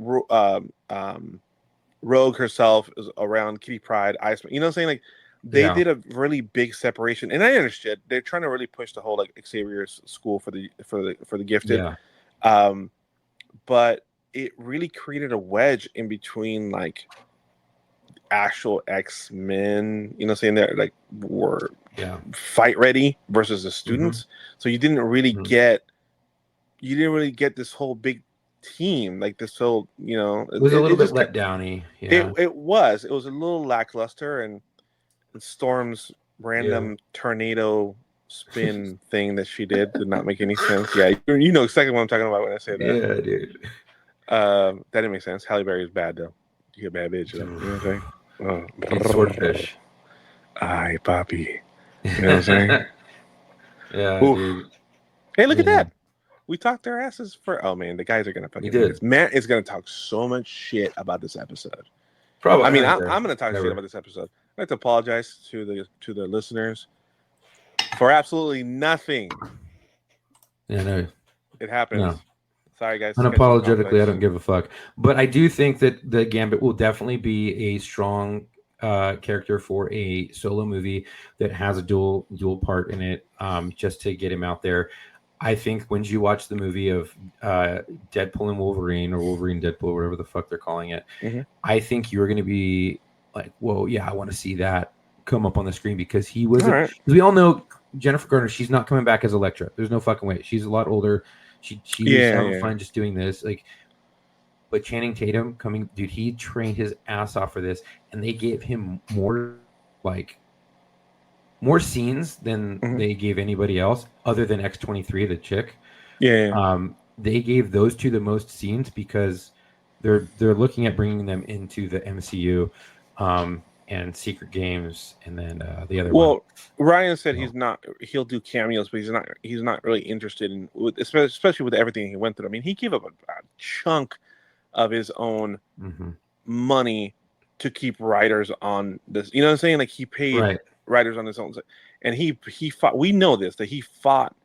Rogue herself is around Kitty Pryde, Iceman. You know what I'm saying? Like they did a really big separation, and I understood they're trying to really push the whole like Xavier's school for the gifted. Yeah. But it really created a wedge in between like actual X-Men, you know what I'm saying, that like were fight ready versus the students. So you didn't really get this whole big team, like this whole, you know, it was a little bit just let downy. Yeah. It was a little lackluster, and Storm's random tornado spin thing that she did not make any sense. Yeah, you know exactly what I'm talking about when I say that. Yeah, dude. That didn't make sense. Halle Berry is bad though. You a bad bitch though. You know what I'm saying? Swordfish. Aye, Poppy. You know what I'm saying? Yeah, Oof. dude. Hey, look at that. We talked their asses for. Oh man, the guys are gonna fucking. Matt is gonna talk so much shit about this episode. Probably. I mean, I'm gonna talk shit about this episode. I'd like to apologize to the listeners for absolutely nothing. Yeah, no. It happens. No. Sorry, guys. Unapologetically, I don't give a fuck. But I do think that the Gambit will definitely be a strong character for a solo movie that has a dual part in it, just to get him out there. I think when you watch the movie of Deadpool and Wolverine, or Wolverine Deadpool, whatever the fuck they're calling it, I think you're going to be like, whoa, yeah, I want to see that come up on the screen, because he was. Because we all know Jennifer Garner, she's not coming back as Elektra. There's no fucking way. She's a lot older. She was having fun just doing this. Like, but Channing Tatum coming, dude, he trained his ass off for this, and they gave him more scenes than they gave anybody else other than X-23, the chick. They gave those two the most scenes because they're looking at bringing them into the MCU, and Secret Games, and then the other one. Well, Ryan said he'll do cameos, but he's not really interested in, especially with everything he went through. I mean, he gave up a chunk of his own money to keep writers on this. You know what I'm saying? Like, he paid writers on his own, and he fought. We know this, that he fought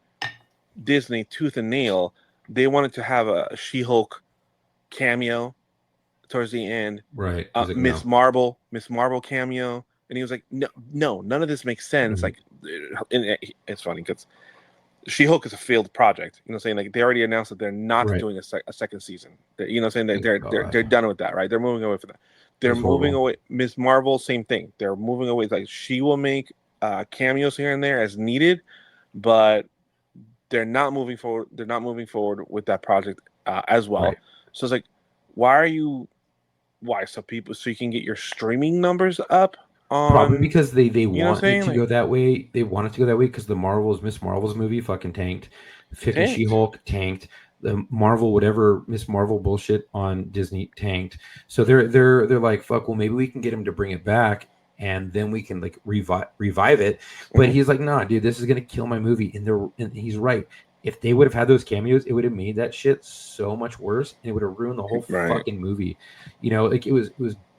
Disney tooth and nail. They wanted to have a She-Hulk cameo towards the end, right? Miss Marvel cameo, and he was like, no, none of this makes sense. Like, and it's funny because She-Hulk is a failed project. You know what I'm saying? Like, they already announced that they're not doing a second season. You know what I'm saying? They're done with that, right? They're moving away from that. They're moving away. Miss Marvel, same thing. They're moving away. Like, she will make cameos here and there as needed, but they're not moving forward. They're not moving forward with that project as well. Right. So it's like, why? So you can get your streaming numbers up? Probably because they want it to like, go that way. They want it to go that way because the Miss Marvel's movie fucking tanked. She-Hulk tanked. The Marvel, whatever Miss Marvel bullshit on Disney tanked. So they're like, fuck. Well, maybe we can get him to bring it back, and then we can like revive it. But he's like, nah, dude, this is gonna kill my movie. And he's right. If they would have had those cameos, it would have made that shit so much worse, and it would have ruined the whole fucking movie. You know, like it was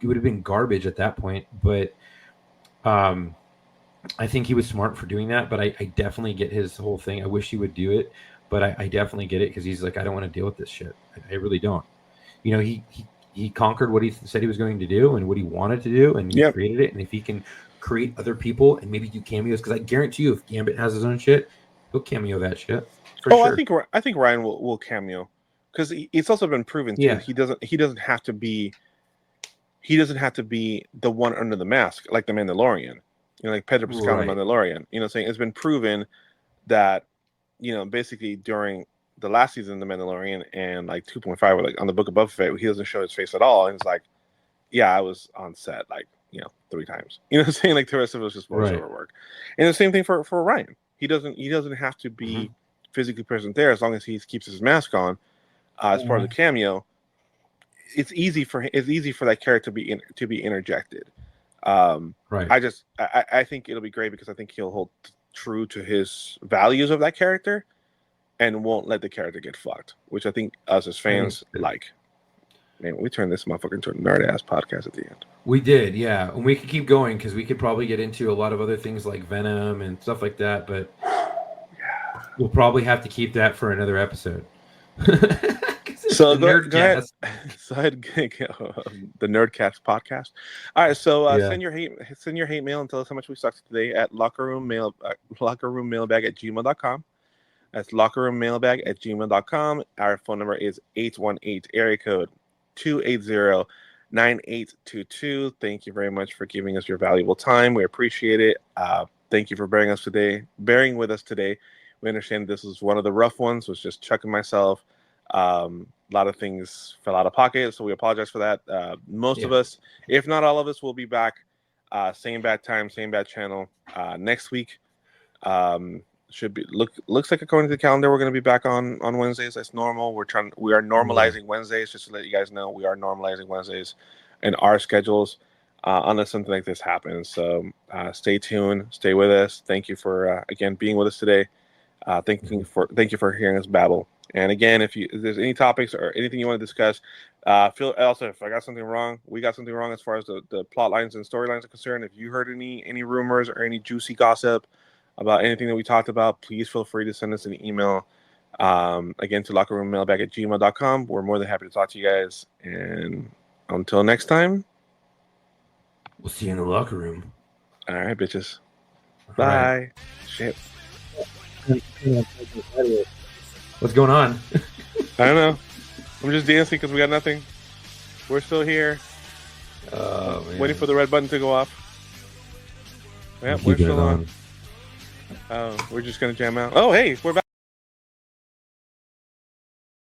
would have been garbage at that point. But I think he was smart for doing that. But I definitely get his whole thing. I wish he would do it, but I definitely get it because he's like, I don't want to deal with this shit. I really don't. You know, he conquered what he said he was going to do and what he wanted to do, and he created it. And if he can create other people and maybe do cameos, because I guarantee you, if Gambit has his own shit, he'll cameo that shit. Sure. I think Ryan will cameo because it's also been proven too. Yeah. He doesn't have to be the one under the mask like the Mandalorian. You know, like Pedro Pascal in Mandalorian. You know, saying it's been proven that, you know, basically during the last season of The Mandalorian and like 2.5 or like on the Book of Boba Fett, he doesn't show his face at all, and it's like, yeah, I was on set like, you know, 3 times. You know what I'm saying? Like the rest of it was just voiceover work. And the same thing for Ryan. He doesn't have to be physically present there as long as he keeps his mask on as part of the cameo. It's easy for that character to be interjected. I think it'll be great because I think he'll hold true to his values of that character and won't let the character get fucked, which I think us as fans like. Man, we turned this motherfucker into a nerd ass podcast at the end. We did, yeah, and we could keep going because we could probably get into a lot of other things like Venom and stuff like that, but we'll probably have to keep that for another episode. So go ahead. The Nerdcast podcast. All right, so send your hate mail and tell us how much we sucked today at lockerroommailbag@gmail.com. That's lockerroommailbag@gmail.com. Our phone number is 818 area code 280-9822. Thank you very much for giving us your valuable time. We appreciate it. Thank you for bearing with us today. We understand this was one of the rough ones. Was just Chuck and myself. A lot of things fell out of pocket, so we apologize for that. Most of us, if not all of us, will be back. Same bad time, same bad channel next week. Should be looks like according to the calendar, we're going to be back on Wednesdays. That's normal. We are normalizing Wednesdays, just to let you guys know. We are normalizing Wednesdays in our schedules, unless something like this happens. So stay tuned, stay with us. Thank you for again being with us today. Thank you for hearing us babble. And again, if there's any topics or anything you want to discuss, if I got something wrong, we got something wrong as far as the plot lines and storylines are concerned. If you heard any rumors or any juicy gossip about anything that we talked about, please feel free to send us an email. Again, to lockerroommailbag@gmail.com. We're more than happy to talk to you guys. And until next time, we'll see you in the locker room. All right, bitches. Bye. Right. Shit. What's going on? I don't know. I'm just dancing because we got nothing. We're still here. Waiting for the red button to go off. Yeah, we're still on. We're just going to jam out. Oh, hey, we're back.